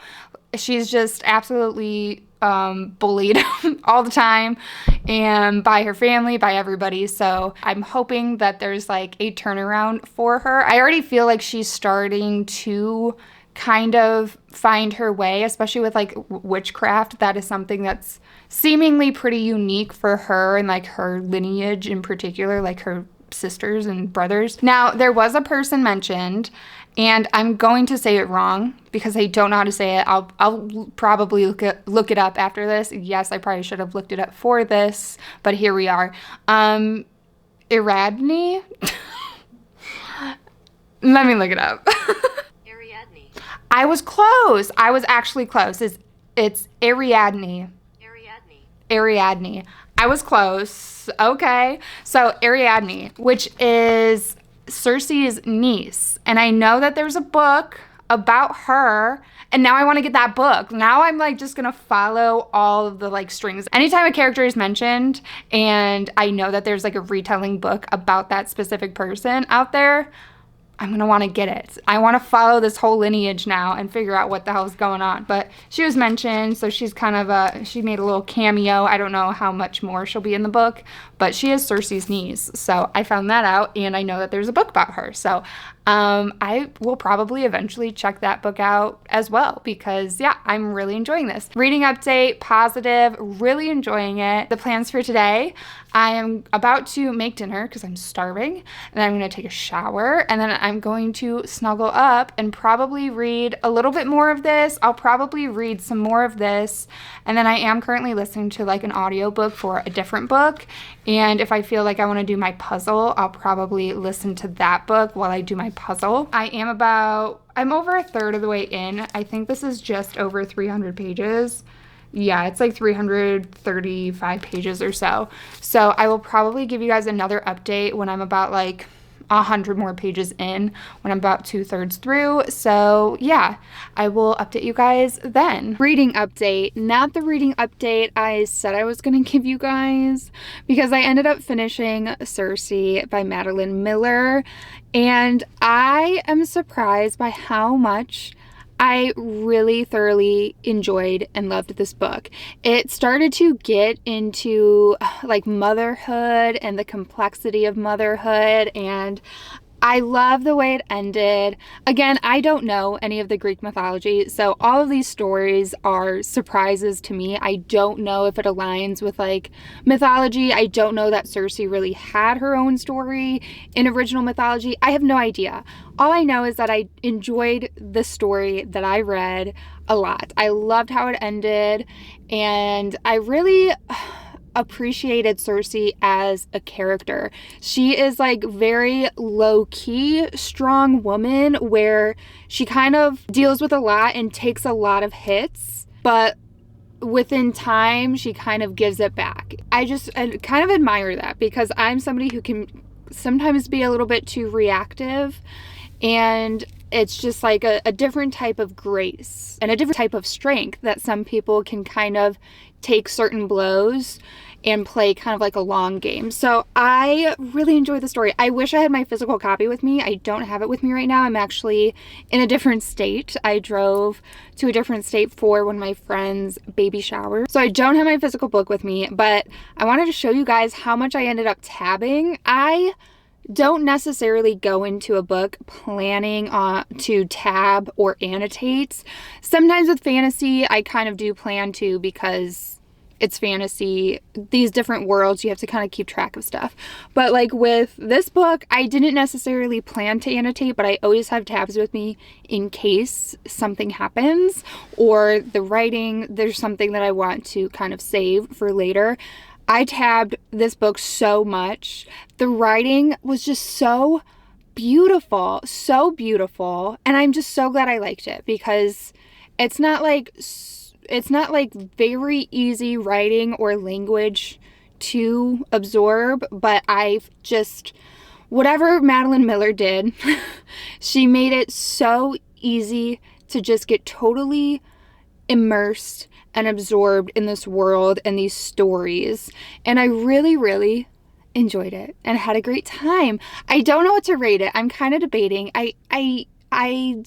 She's just absolutely bullied all the time, and by her family, by everybody. So I'm hoping that there's like a turnaround for her. I already feel like she's starting to kind of find her way, especially with like witchcraft. That is something that's seemingly pretty unique for her and like her lineage in particular, like her sisters and brothers. Now, there was a person mentioned, and I'm going to say it wrong because I don't know how to say it. I'll probably look it up after this. Yes, I probably should have looked it up for this, but here we are. Ariadne? Let me look it up. Ariadne. I was close. I was actually close. It's Ariadne. Ariadne. I was close. Okay. So Ariadne, which is Circe's niece. And I know that there's a book about her, and now I want to get that book. Now I'm like just gonna follow all of the like strings. Anytime a character is mentioned and I know that there's like a retelling book about that specific person out there, I'm gonna want to get it. I want to follow this whole lineage now and figure out what the hell's going on. But she was mentioned, so she's kind of she made a little cameo. I don't know how much more she'll be in the book, but she is Circe's niece. So I found that out, and I know that there's a book about her. So I will probably eventually check that book out as well because yeah, I'm really enjoying this. Reading update, positive, really enjoying it. The plans for today, I am about to make dinner because I'm starving, and then I'm going to take a shower, and then I'm going to snuggle up and probably read a little bit more of this. I'll probably read some more of this, and then I am currently listening to like an audiobook for a different book, and if I feel like I want to do my puzzle, I'll probably listen to that book while I do my puzzle. I'm over a third of the way in. I think this is just over 300 pages. Yeah, it's like 335 pages or so. So I will probably give you guys another update when I'm about like 100 more pages in, when I'm about 2/3 through. So yeah, I will update you guys then. Reading update, not the reading update I said I was gonna give you guys, because I ended up finishing Circe by Madeline Miller, and I am surprised by how much I really thoroughly enjoyed and loved this book. It started to get into like motherhood and the complexity of motherhood, and I love the way it ended. Again, I don't know any of the Greek mythology, so all of these stories are surprises to me. I don't know if it aligns with like mythology. I don't know that Circe really had her own story in original mythology. I have no idea. All I know is that I enjoyed the story that I read a lot. I loved how it ended, and I really appreciated Circe as a character. She is like very low-key strong woman where she kind of deals with a lot and takes a lot of hits, but within time she kind of gives it back. I kind of admire that, because I'm somebody who can sometimes be a little bit too reactive, and it's just like a different type of grace and a different type of strength that some people can kind of take certain blows and play kind of like a long game. So I really enjoyed the story. I wish I had my physical copy with me. I don't have it with me right now. I'm actually in a different state. I drove to a different state for one of my friend's baby showers. So I don't have my physical book with me, but I wanted to show you guys how much I ended up tabbing. I don't necessarily go into a book planning to tab or annotate. Sometimes with fantasy, I kind of do plan to, because it's fantasy, these different worlds, you have to kind of keep track of stuff. But like with this book, I didn't necessarily plan to annotate, but I always have tabs with me in case something happens, or the writing, there's something that I want to kind of save for later. I tabbed this book so much. The writing was just so beautiful, and I'm just so glad I liked it, because it's not like very easy writing or language to absorb, but I've just, whatever Madeline Miller did, she made it so easy to just get totally immersed and absorbed in this world and these stories. And I really, really enjoyed it and had a great time. I don't know what to rate it. I'm kind of debating. I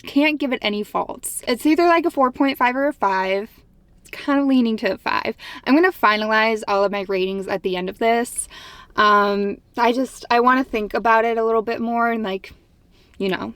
can't give it any faults. It's either like a 4.5 or a 5. It's kind of leaning to a 5. I'm going to finalize all of my ratings at the end of this. I want to think about it a little bit more and like, you know,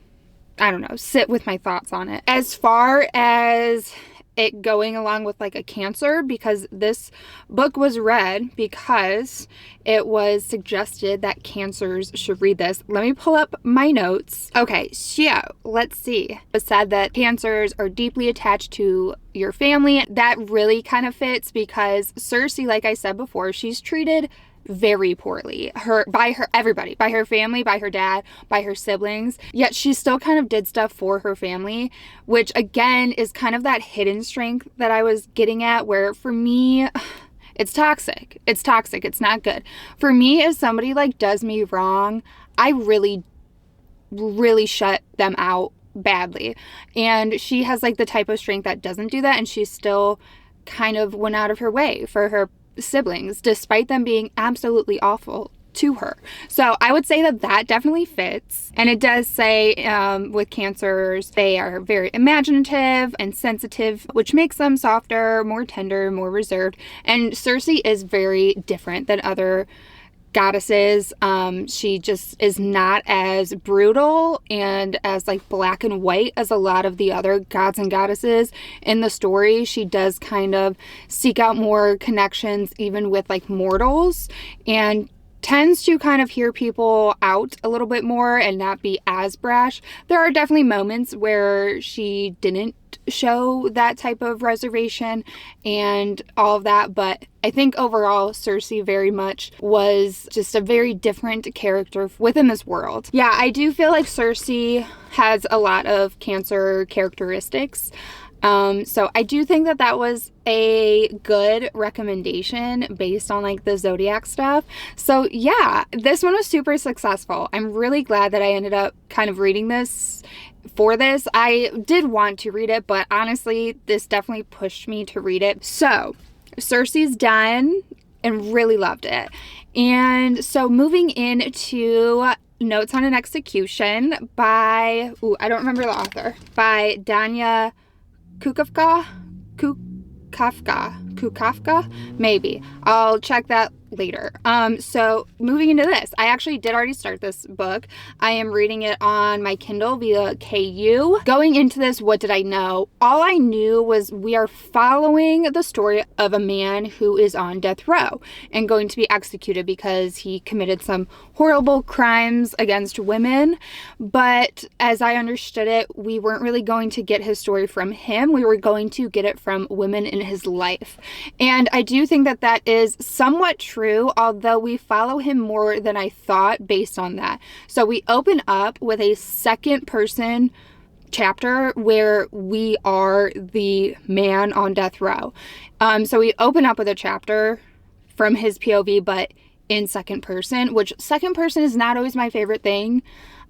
I don't know, sit with my thoughts on it. As far as it going along with like a Cancer, because this book was read because it was suggested that Cancers should read this. Let me pull up my notes. Okay, so let's see. It said that Cancers are deeply attached to your family. That really kind of fits, because Circe, like I said before, she's treated very poorly by everybody, by her family, by her dad, by her siblings, yet she still kind of did stuff for her family, which again is kind of that hidden strength that I was getting at, where for me it's toxic. It's not good. For me, if somebody like does me wrong, I really shut them out badly, and she has like the type of strength that doesn't do that, and she still kind of went out of her way for her siblings, despite them being absolutely awful to her. So I would say that definitely fits. And it does say with Cancers, they are very imaginative and sensitive, which makes them softer, more tender, more reserved. And Circe is very different than other goddesses. She just is not as brutal and as like black and white as a lot of the other gods and goddesses in the story. She does kind of seek out more connections even with like mortals, and tends to kind of hear people out a little bit more and not be as brash. There are definitely moments where she didn't show that type of reservation and all of that, but I think overall Circe very much was just a very different character within this world. Yeah, I do feel like Circe has a lot of Cancer characteristics. So I do think that was a good recommendation based on like the zodiac stuff. So yeah, this one was super successful. I'm really glad that I ended up kind of reading this for this. I did want to read it, but honestly, this definitely pushed me to read it. So Circe's done and really loved it. And so moving into Notes on an Execution by, I don't remember the author, by Danya Kukafka, maybe. I'll check that later. So moving into this, I actually did already start this book. I am reading it on my Kindle via KU. Going into this, what did I know? All I knew was we are following the story of a man who is on death row and going to be executed because he committed some horrible crimes against women. But as I understood it, we weren't really going to get his story from him. We were going to get it from women in his life. And I do think that that is somewhat true, although we follow him more than I thought based on that. So we open up with a second person chapter where we are the man on death row. So we open up with a chapter from his POV, but in second person, which second person is not always my favorite thing.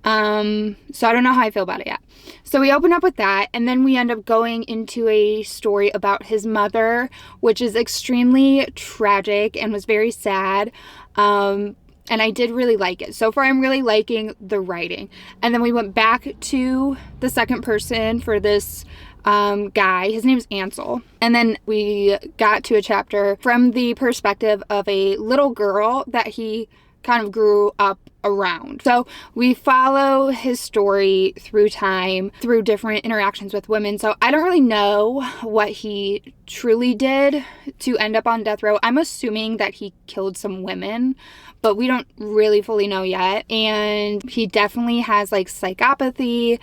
So I don't know how I feel about it yet. So we open up with that, and then we end up going into a story about his mother, which is extremely tragic and was very sad. And I did really like it. So far, I'm really liking the writing. And then we went back to the second person for this guy. His name's Ansel. And then we got to a chapter from the perspective of a little girl that he kind of grew up around. So we follow his story through time, through different interactions with women. So I don't really know what he truly did to end up on death row. I'm assuming that he killed some women, but we don't really fully know yet. And he definitely has like psychopathy,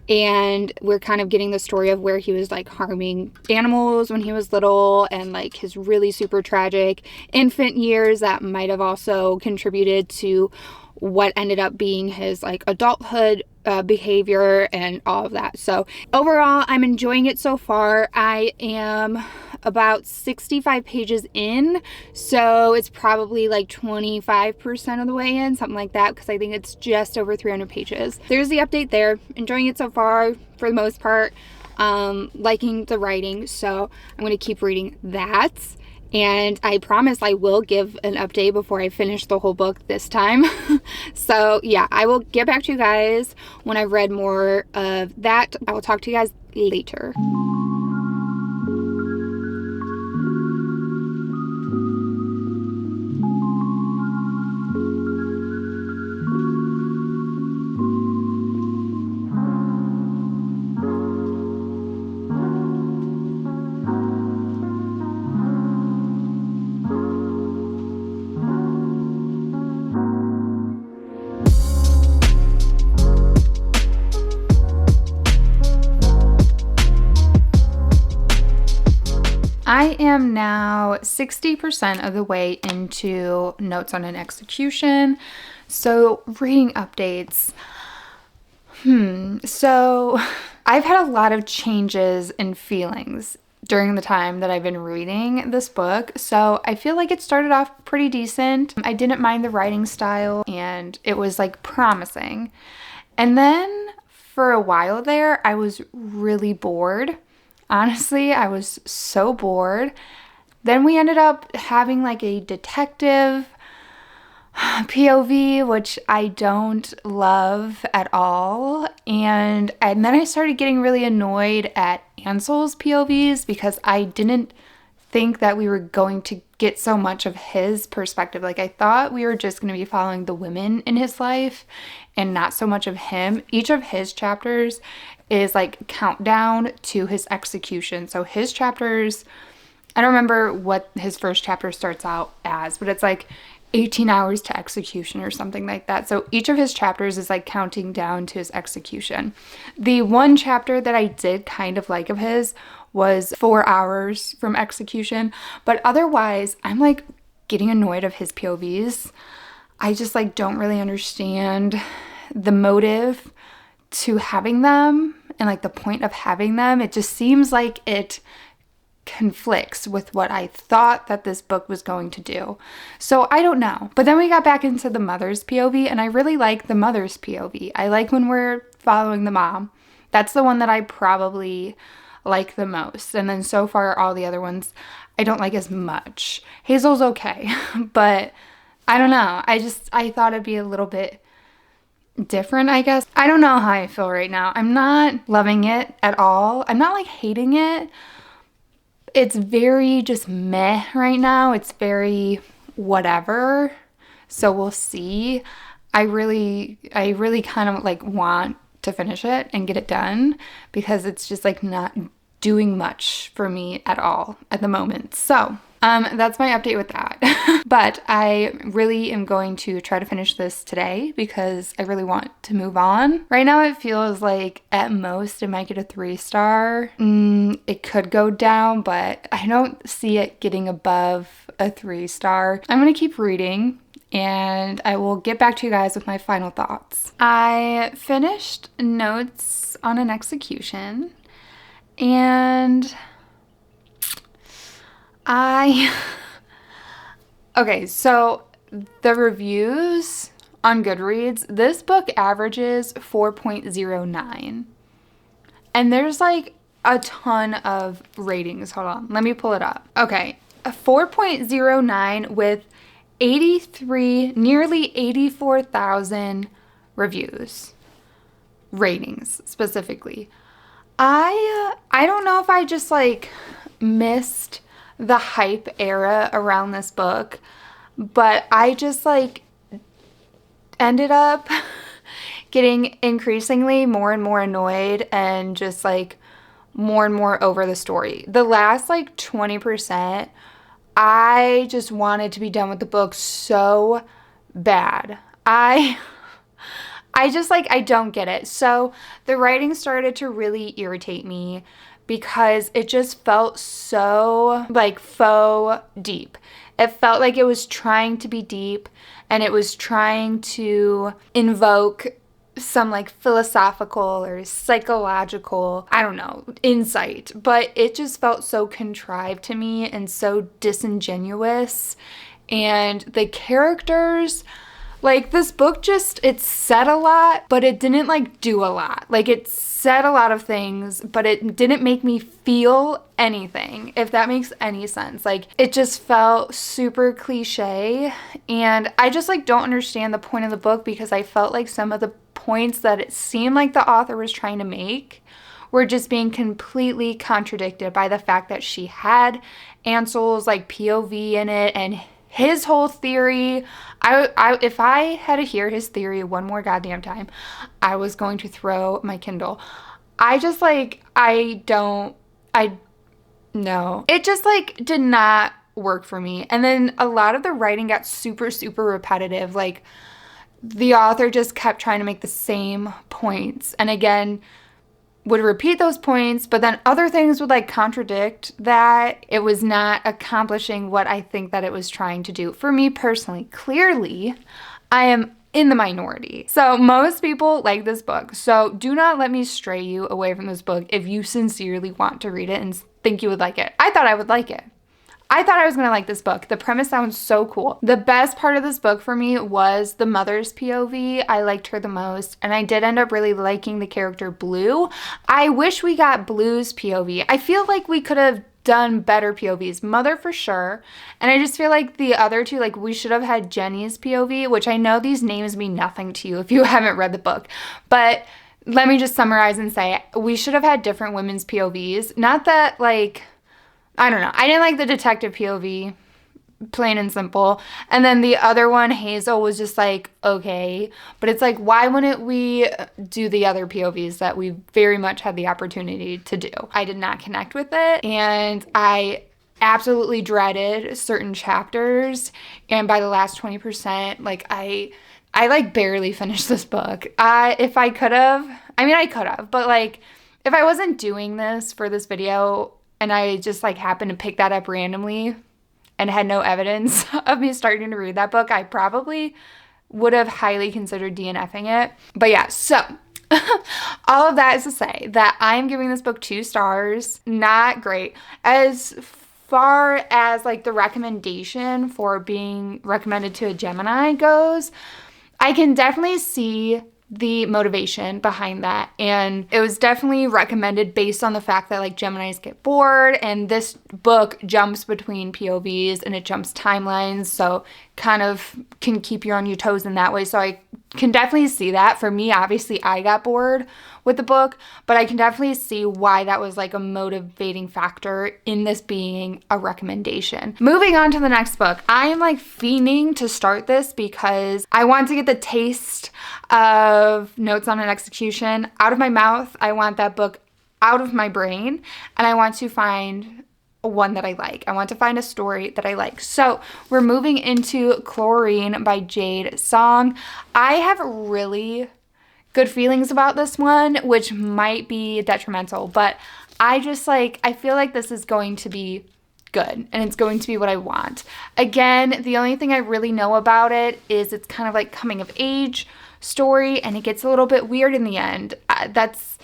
and we're kind of getting the story of where he was like harming animals when he was little, and like his really super tragic infant years that might have also contributed to what ended up being his like adulthood behavior and all of that. So overall, I'm enjoying it so far. I am about 65 pages in, so it's probably like 25% of the way in, something like that, because I think it's just over 300 pages. There's the update there. Enjoying it so far for the most part. Liking the writing, so I'm going to keep reading that. And I promise I will give an update before I finish the whole book this time. So yeah, I will get back to you guys when I've read more of that. I will talk to you guys later. I am now 60% of the way into Notes on an Execution. So reading updates. So I've had a lot of changes in feelings during the time that I've been reading this book. So I feel like it started off pretty decent. I didn't mind the writing style and it was like promising. And then for a while there, I was really bored. Honestly, I was so bored. Then we ended up having like a detective POV, which I don't love at all. And then I started getting really annoyed at Ansel's POVs because I didn't think that we were going to get so much of his perspective. Like I thought we were just going to be following the women in his life and not so much of him. Each of his chapters is like countdown to his execution. So his chapters, I don't remember what his first chapter starts out as, but it's like 18 hours to execution or something like that. So each of his chapters is like counting down to his execution. The one chapter that I did kind of like of his was 4 hours from execution, but otherwise I'm like getting annoyed of his POVs. I just like don't really understand the motive to having them and like the point of having them. It just seems like it conflicts with what I thought that this book was going to do. So I don't know. But then we got back into the mother's POV, and I really like the mother's POV. I like when we're following the mom. That's the one that I probably like the most. And then so far all the other ones I don't like as much. Hazel's okay, but I don't know. I thought it'd be a little bit different, I guess. I don't know how I feel right now. I'm not loving it at all. I'm not like hating it. It's very just meh right now. It's very whatever. So we'll see. I really kind of like want to finish it and get it done because it's just like not doing much for me at all at the moment. So that's my update with that. But I really am going to try to finish this today because I really want to move on. Right now it feels like at most it might get a 3-star. It could go down, but I don't see it getting above a 3-star. I'm gonna keep reading and I will get back to you guys with my final thoughts. I finished Notes on an Execution and okay, so the reviews on Goodreads, this book averages 4.09. And there's like a ton of ratings. Hold on, let me pull it up. Okay, a 4.09 with nearly 84,000 reviews. Ratings, specifically. I don't know if I just like missed the hype era around this book, but I just like ended up getting increasingly more and more annoyed and just like more and more over the story. The last like 20%, I just wanted to be done with the book so bad. I just like, I don't get it. So the writing started to really irritate me because it just felt so like faux deep. It felt like it was trying to be deep and it was trying to invoke some like philosophical or psychological, I don't know, insight. But it just felt so contrived to me and so disingenuous. And the characters, like this book just, it said a lot, but it didn't like do a lot. Like it said a lot of things, but it didn't make me feel anything, if that makes any sense. Like it just felt super cliche and I just like don't understand the point of the book because I felt like some of the points that it seemed like the author was trying to make were just being completely contradicted by the fact that she had Ansel's like POV in it and his whole theory. If I had to hear his theory one more goddamn time, I was going to throw my Kindle. No. It just like did not work for me. And then a lot of the writing got super, super repetitive. Like the author just kept trying to make the same points. And again, would repeat those points, but then other things would like contradict that. It was not accomplishing what I think that it was trying to do. For me personally, clearly, I am in the minority. So most people like this book. So do not let me stray you away from this book if you sincerely want to read it and think you would like it. I thought I would like it. I thought I was gonna like this book. The premise sounds so cool. The best part of this book for me was the mother's POV. I liked her the most, and I did end up really liking the character Blue. I wish we got Blue's POV. I feel like we could have done better POVs. Mother for sure, and I just feel like the other two, like we should have had Jenny's POV, which I know these names mean nothing to you if you haven't read the book, but let me just summarize and say we should have had different women's POVs. Not that like, I don't know. I didn't like the detective POV, plain and simple. And then the other one, Hazel, was just like, okay. But it's like, why wouldn't we do the other POVs that we very much had the opportunity to do? I did not connect with it. And I absolutely dreaded certain chapters. And by the last 20%, like I like barely finished this book. If I could have, I could have. But like, if I wasn't doing this for this video, and I just like happened to pick that up randomly and had no evidence of me starting to read that book, I probably would have highly considered DNFing it. But yeah, so all of that is to say that I'm giving this book 2 stars. Not great. As far as like the recommendation for being recommended to a Gemini goes, I can definitely see the motivation behind that, and it was definitely recommended based on the fact that like Geminis get bored, and this book jumps between POVs and it jumps timelines, so kind of can keep you on your toes in that way. So I can definitely see that. For me, obviously, I got bored with the book, but I can definitely see why that was like a motivating factor in this being a recommendation. Moving on to the next book. I am like fiending to start this because I want to get the taste of Notes on an Execution out of my mouth. I want that book out of my brain, and I want to find one that I like. I want to find a story that I like. So we're moving into Chlorine by Jade Song. I have really good feelings about this one, which might be detrimental, but I feel like this is going to be good, and it's going to be what I want. Again, the only thing I really know about it is it's kind of like coming of age story, and it gets a little bit weird in the end. That's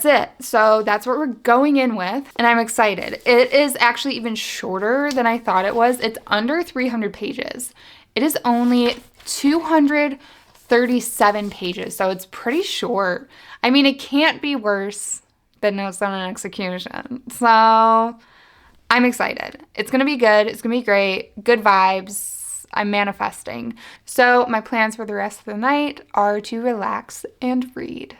it. So that's what we're going in with, and I'm excited. It is actually even shorter than I thought it was. It's under 300 pages. It is only 237 pages, so it's pretty short. I mean, it can't be worse than Notes on an Execution. So I'm excited. It's going to be good. It's going to be great. Good vibes. I'm manifesting. So my plans for the rest of the night are to relax and read.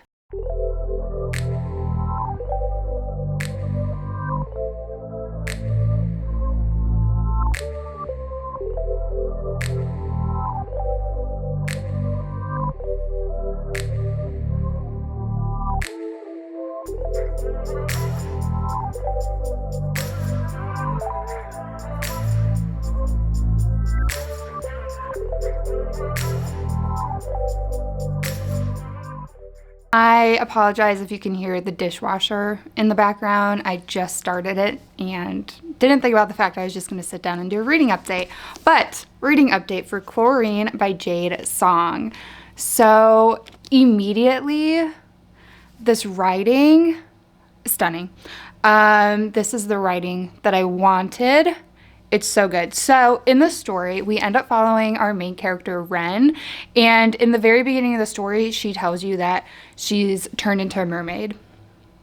I apologize if you can hear the dishwasher in the background. I just started it and didn't think about the fact I was just going to sit down and do a reading update. But reading update for Chlorine by Jade Song. So immediately, this writing, stunning. This is the writing that I wanted. It's so good. So in the story, we end up following our main character, Ren. And in the very beginning of the story, she tells you that she's turned into a mermaid.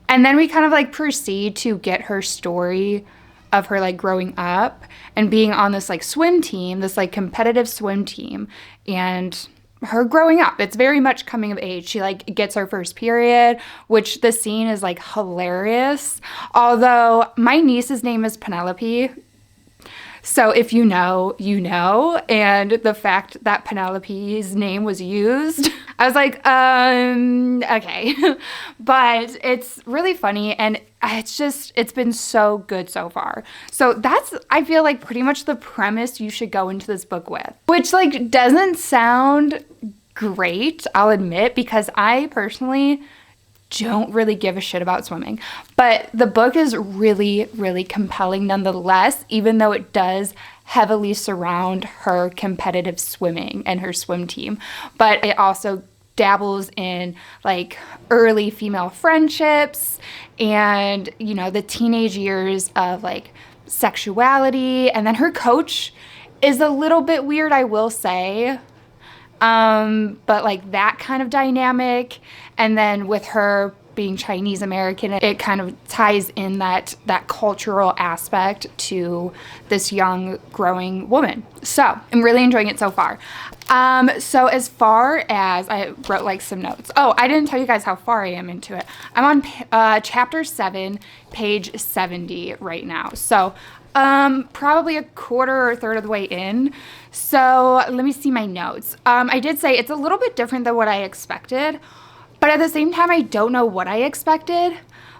And then we kind of like proceed to get her story of her like growing up and being on this like swim team, this like competitive swim team, and her growing up. It's very much coming of age. She like gets her first period, which the scene is like hilarious. Although my niece's name is Penelope. So if you know, you know, and the fact that Penelope's name was used, I was like, okay. But it's really funny, and it's been so good so far. So that's, I feel like, pretty much the premise you should go into this book with, which like doesn't sound great, I'll admit, because I personally don't really give a shit about swimming. But the book is really, really compelling nonetheless, even though it does heavily surround her competitive swimming and her swim team. But it also dabbles in like early female friendships and, you know, the teenage years of like sexuality. And then her coach is a little bit weird, I will say. But like that kind of dynamic, and then with her being Chinese American, it kind of ties in that cultural aspect to this young growing woman. So I'm really enjoying it so far. So as far as, I wrote like some notes. Oh, I didn't tell you guys how far I am into it. I'm on chapter 7, page 70 right now. So probably a quarter or a third of the way in. So let me see my notes. I did say it's a little bit different than what I expected, but at the same time, I don't know what I expected.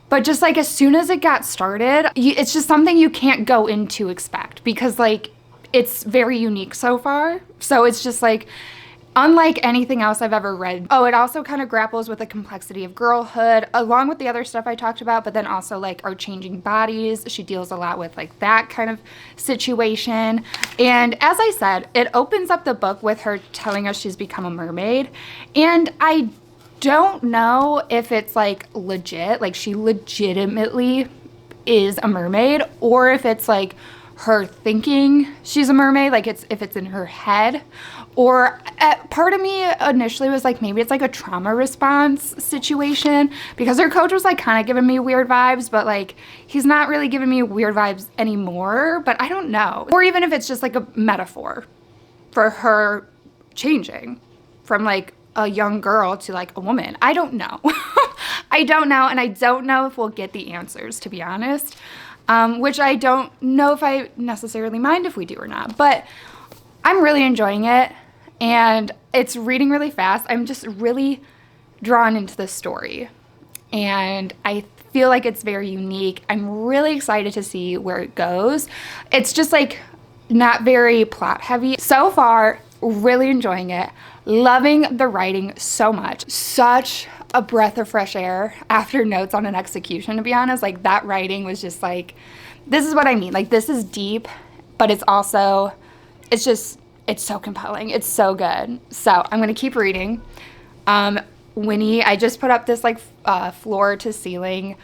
But just like as soon as it got started, it's just something you can't go in to expect, because like it's very unique so far. So it's just like unlike anything else I've ever read. Oh, it also kind of grapples with the complexity of girlhood, along with the other stuff I talked about, but then also like our changing bodies. She deals a lot with like that kind of situation. And as I said, it opens up the book with her telling us she's become a mermaid. And I don't know if it's like legit, like she legitimately is a mermaid, or if it's like her thinking she's a mermaid, like if it's in her head. Or part of me initially was like, maybe it's like a trauma response situation, because her coach was like kind of giving me weird vibes, but like he's not really giving me weird vibes anymore. But I don't know. Or even if it's just like a metaphor for her changing from like a young girl to like a woman. I don't know. I don't know, and I don't know if we'll get the answers, to be honest, which I don't know if I necessarily mind if we do or not, but I'm really enjoying it, and it's reading really fast. I'm just really drawn into the story, and I feel like it's very unique. I'm really excited to see where it goes. It's just like not very plot heavy. So far, really enjoying it. Loving the writing so much. Such a breath of fresh air after Notes on an Execution, to be honest. Like, that writing was just like, this is what I mean. Like, this is deep, but it's also, it's so compelling. It's so good. So I'm gonna keep reading. Winnie, I just put up this like floor to ceiling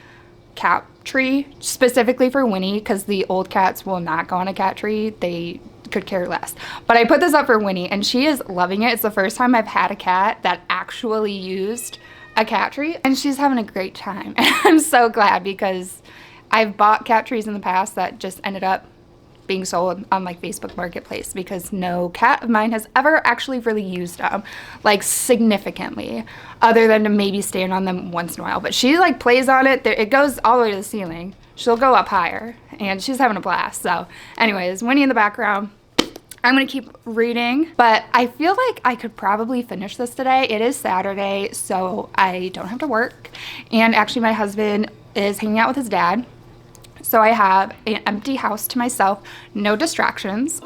cat tree specifically for Winnie, because the old cats will not go on a cat tree. They could care less. But I put this up for Winnie, and she is loving it. It's the first time I've had a cat that actually used a cat tree, and she's having a great time. And I'm so glad, because I've bought cat trees in the past that just ended up being sold on like Facebook Marketplace, because no cat of mine has ever actually really used them like significantly, other than to maybe stand on them once in a while. But she like plays on it. It goes all the way to the ceiling. She'll go up higher, and she's having a blast. So anyways, Winnie in the background. I'm gonna keep reading, but I feel like I could probably finish this today. It is Saturday, so I don't have to work, and actually my husband is hanging out with his dad. So I have an empty house to myself, no distractions.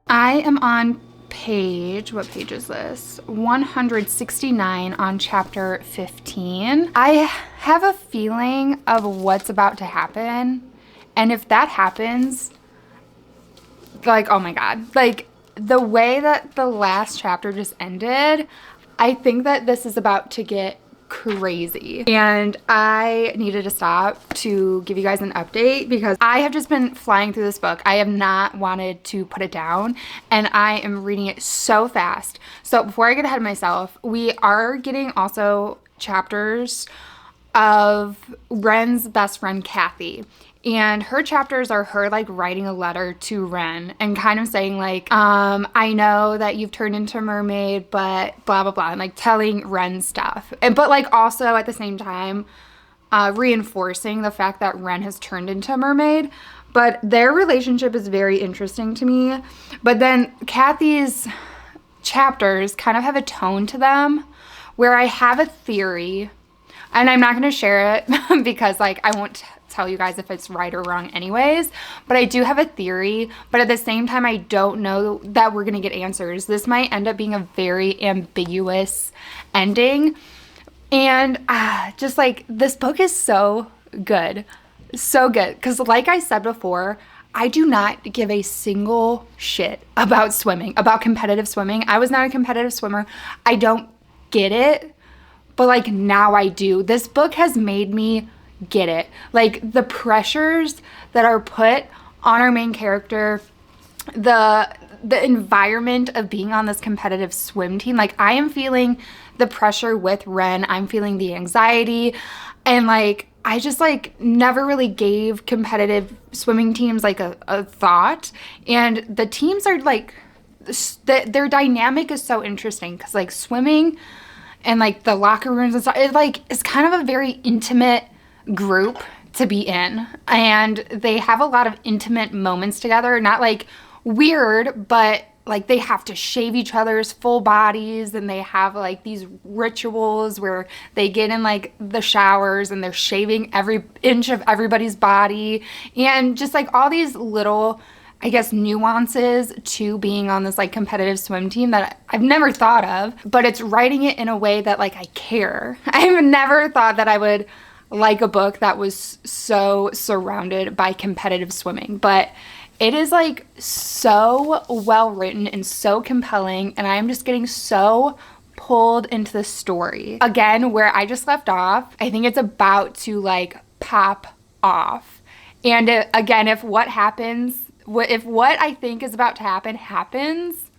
I am on what page is this? 169 on chapter 15. I have a feeling of what's about to happen. And if that happens, like, oh my God, like the way that the last chapter just ended, I think that this is about to get crazy, and I needed to stop to give you guys an update, because I have just been flying through this book. I have not wanted to put it down, and I am reading it so fast. So before I get ahead of myself, we are getting also chapters of Ren's best friend Kathy, and her chapters are her like writing a letter to Ren and kind of saying like, I know that you've turned into a mermaid, but blah blah blah, and like telling Ren stuff, but like also at the same time reinforcing the fact that Ren has turned into a mermaid. But their relationship is very interesting to me. But then Kathy's chapters kind of have a tone to them where I have a theory, and I'm not going to share it because like I won't tell you guys if it's right or wrong anyways, but I do have a theory. But at the same time, I don't know that we're going to get answers. This might end up being a very ambiguous ending. And just like, this book is so good. So good. Because like I said before, I do not give a single shit about swimming, about competitive swimming. I was not a competitive swimmer. I don't get it. But like now I do. This book has made me get it. Like the pressures that are put on our main character, the environment of being on this competitive swim team. Like I am feeling the pressure with Ren. I'm feeling the anxiety, and like I just like never really gave competitive swimming teams like a thought. And the teams are like, their dynamic is so interesting, because like swimming and like the locker rooms and stuff, it's kind of a very intimate group to be in, and they have a lot of intimate moments together. Not like weird, but like they have to shave each other's full bodies, and they have like these rituals where they get in like the showers and they're shaving every inch of everybody's body, and just like all these little, I guess, nuances to being on this like competitive swim team that I've never thought of. But it's writing it in a way that like I care. I've never thought that I would like a book that was so surrounded by competitive swimming, but It is like so well written and so compelling, and I am just getting so pulled into the story. Again, where I just left off, I think it's about to like pop off. And again, if what happens, if what I think is about to happen happens,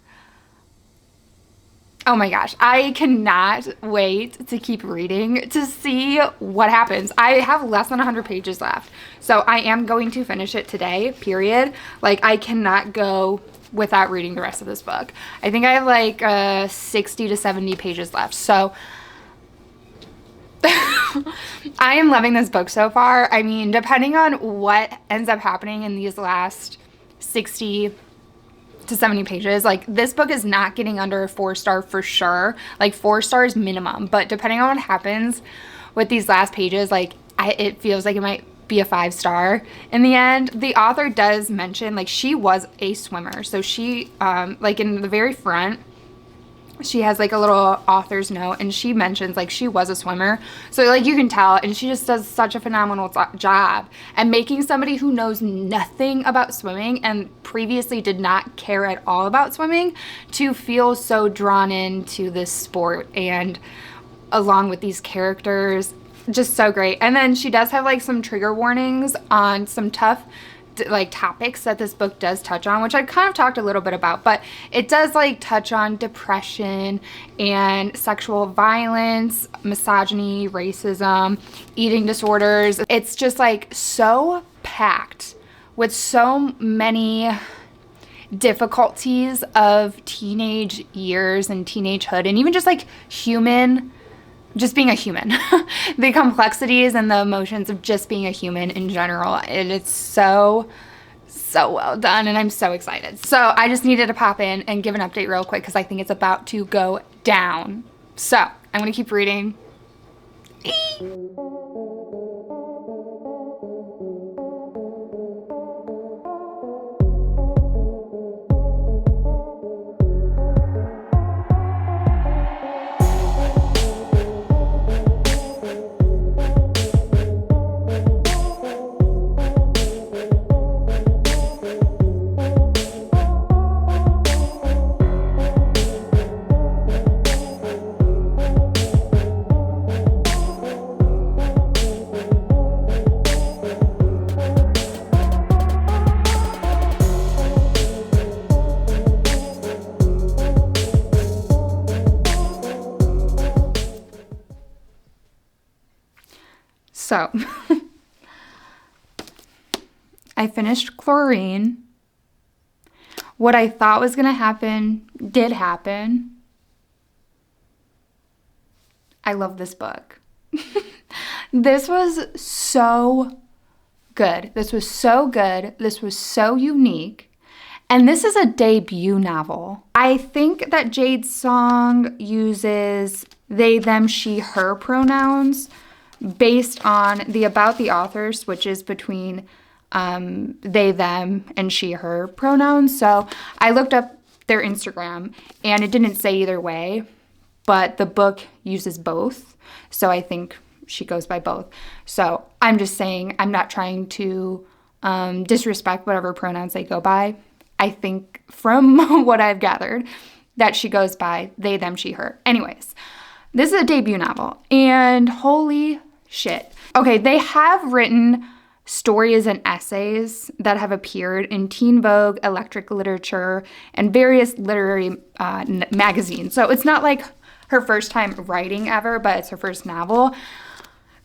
oh my gosh, I cannot wait to keep reading to see what happens. I have less than 100 pages left, so I am going to finish it today, period. Like, I cannot go without reading the rest of this book. I think I have like 60 to 70 pages left, so I am loving this book so far. I mean, depending on what ends up happening in these last 60 to 70 pages, like, this book is not getting under a 4-star for sure, like 4 stars minimum, but depending on what happens with these last pages, like, it feels like it might be a 5-star in the end. The author does mention, like, she was a swimmer, so she like in the very front she has like a little author's note, and she mentions like she was a swimmer, so like you can tell, and she just does such a phenomenal job at making somebody who knows nothing about swimming and previously did not care at all about swimming to feel so drawn into this sport, and along with these characters, just so great. And then she does have like some trigger warnings on some tough like topics that this book does touch on, which I kind of talked a little bit about, but it does like touch on depression and sexual violence, misogyny, racism, eating disorders. It's just like so packed with so many difficulties of teenage years and teenagehood, and even just like just being a human, the complexities and the emotions of just being a human in general. And it's so well done, and I'm so excited. So I just needed to pop in and give an update real quick because I think it's about to go down. So I'm gonna keep reading. So, I finished Chlorine. What I thought was going to happen did happen. I love this book. This was so good. This was so good. This was so unique. And this is a debut novel. I think that Jade's song uses they, them, she, her pronouns based on the about the author switches between they, them, and she, her pronouns. So I looked up their Instagram, and it didn't say either way, but the book uses both. So I think she goes by both. So I'm just saying, I'm not trying to disrespect whatever pronouns they go by. I think from what I've gathered that she goes by they, them, she, her. Anyways, this is a debut novel, and holy shit. Okay, they have written stories and essays that have appeared in Teen Vogue, Electric Literature, and various literary magazines. So it's not like her first time writing ever, but it's her first novel.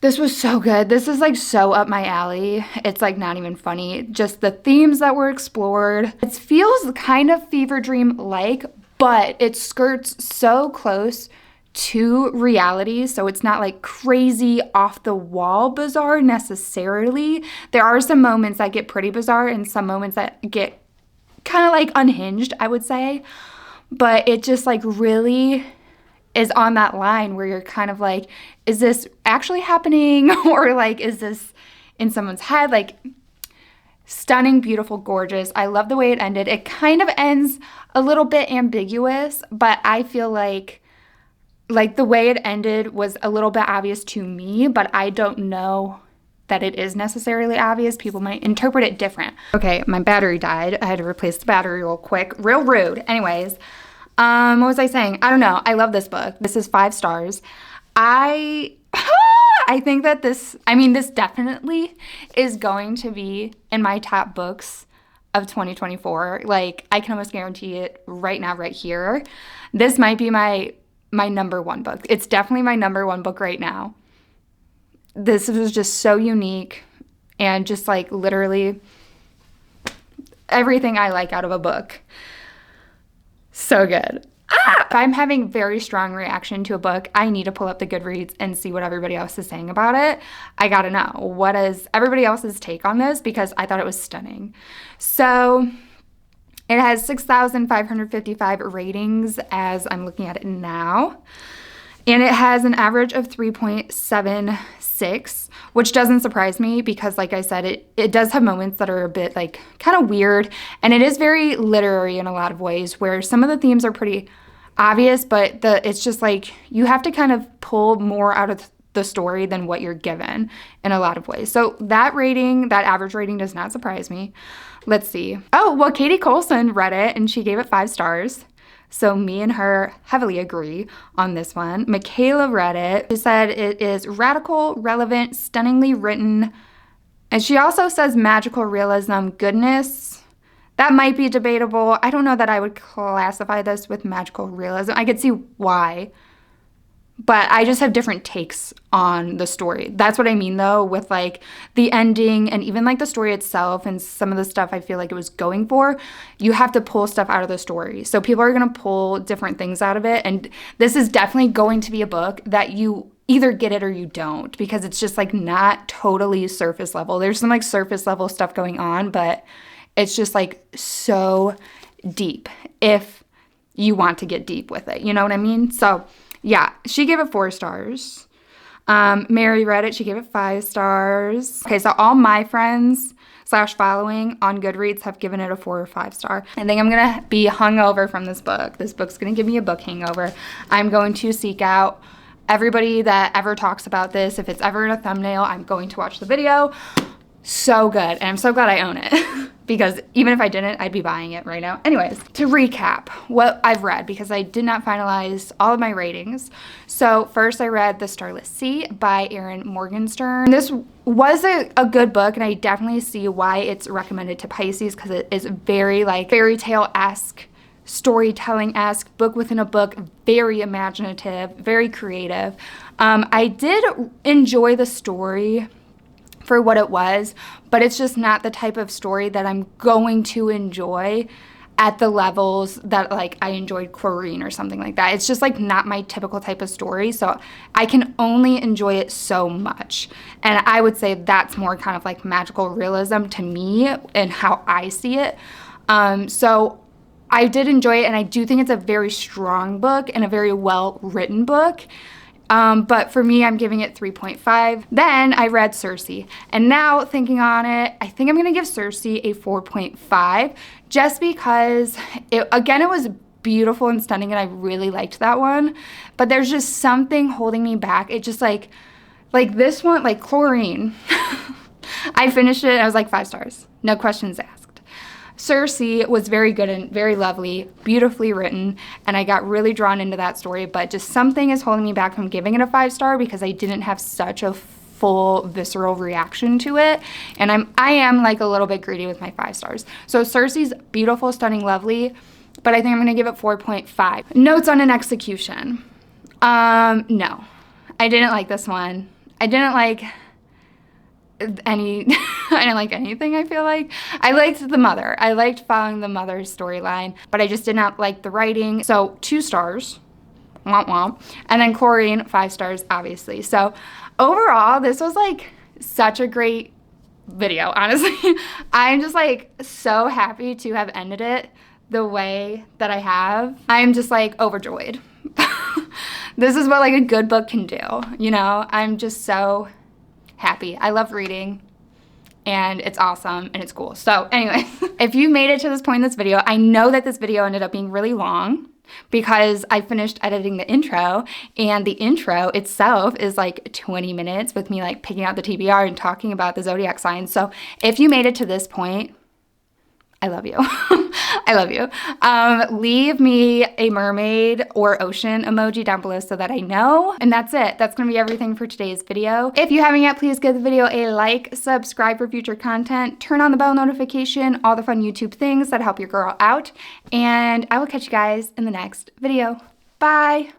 This was so good. This is like so up my alley. It's like not even funny. Just the themes that were explored. It feels kind of Fever Dream-like, but it skirts so close to reality, so it's not like crazy off the wall bizarre necessarily. There are some moments that get pretty bizarre and some moments that get kind of like unhinged, I would say, but it just like really is on that line where you're kind of like, is this actually happening, or like is this in someone's head? Like, stunning, beautiful, gorgeous. I love the way it ended. It kind of ends a little bit ambiguous, but I feel like the way it ended was a little bit obvious to me, but I don't know that it is necessarily obvious. People might interpret it different. Okay, my battery died. I had to replace the battery real quick. Real rude. Anyways, what was I saying? I don't know. I love this book. This is 5 stars. I think that this definitely is going to be in my top books of 2024. Like, I can almost guarantee it right now, right here. This might be my number 1 book. It's definitely my number 1 book right now. This was just so unique and just like literally everything I like out of a book. So good. If I'm having very strong reaction to a book, I need to pull up the Goodreads and see what everybody else is saying about it. I gotta know, what is everybody else's take on this, because I thought it was stunning. So it has 6,555 ratings as I'm looking at it now. And it has an average of 3.76, which doesn't surprise me because, like I said, it does have moments that are a bit like kind of weird. And it is very literary in a lot of ways, where some of the themes are pretty obvious, but it's just like you have to kind of pull more out of the story than what you're given in a lot of ways. So that average rating does not surprise me. Let's see. Oh, well, Katie Colson read it and she gave it 5 stars. So me and her heavily agree on this one. Michaela read it. She said it is radical, relevant, stunningly written. And she also says magical realism, goodness. That might be debatable. I don't know that I would classify this with magical realism. I could see why. But I just have different takes on the story. That's what I mean, though, with like the ending and even like the story itself and some of the stuff I feel like it was going for. You have to pull stuff out of the story. So people are going to pull different things out of it. And this is definitely going to be a book that you either get it or you don't, because it's just like not totally surface level. There's some like surface level stuff going on, but it's just like so deep if you want to get deep with it. You know what I mean? So yeah, she gave it 4 stars. Mary read it. She gave it 5 stars. Okay, so all my friends / following on Goodreads have given it a 4 or 5 star. I think I'm going to be hungover from this book. This book's going to give me a book hangover. I'm going to seek out everybody that ever talks about this. If it's ever in a thumbnail, I'm going to watch the video. So good. And I'm so glad I own it because even if I didn't, I'd be buying it right now. Anyways, to recap what I've read, because I did not finalize all of my ratings. So first I read The Starless Sea by Erin Morgenstern. This was a good book, and I definitely see why it's recommended to Pisces, because it is very like fairy tale-esque, storytelling-esque, book within a book, very imaginative, very creative. I did enjoy the story for what it was, but it's just not the type of story that I'm going to enjoy at the levels that like I enjoyed Chlorine or something like that. It's just like not my typical type of story, so I can only enjoy it so much. And I would say that's more kind of like magical realism to me and how I see it. So I did enjoy it, and I do think it's a very strong book and a very well written book. But for me, I'm giving it 3.5. Then I read Circe, and now thinking on it, I think I'm gonna give Circe a 4.5, just because it was beautiful and stunning, and I really liked that one. But there's just something holding me back. It just like this one, like Chlorine. I finished it, and I was like 5 stars, no questions asked. Circe was very good and very lovely, beautifully written, and I got really drawn into that story, but just something is holding me back from giving it a 5 star because I didn't have such a full visceral reaction to it, and I am like a little bit greedy with my 5 stars. So Circe's beautiful, stunning, lovely, but I think I'm going to give it 4.5. Notes on an execution. No, I didn't like this one. I didn't like anything, I feel like. I liked the mother. I liked following the mother's storyline, but I just did not like the writing. So 2 stars. Womp womp. And then Chlorine, 5 stars, obviously. So overall, this was like such a great video, honestly. I'm just like so happy to have ended it the way that I have. I'm just like overjoyed. This is what like a good book can do, you know? I'm just so happy. I love reading, and it's awesome, and it's cool. So anyways, if you made it to this point in this video, I know that this video ended up being really long. because I finished editing the intro, and the intro itself is like 20 minutes with me like picking out the TBR and talking about the zodiac signs. So if you made it to this point, I love you. I love you. Leave me a mermaid or ocean emoji down below so that I know. And that's it. That's going to be everything for today's video. If you haven't yet, please give the video a like, subscribe for future content, turn on the bell notification, all the fun YouTube things that help your girl out. And I will catch you guys in the next video. Bye.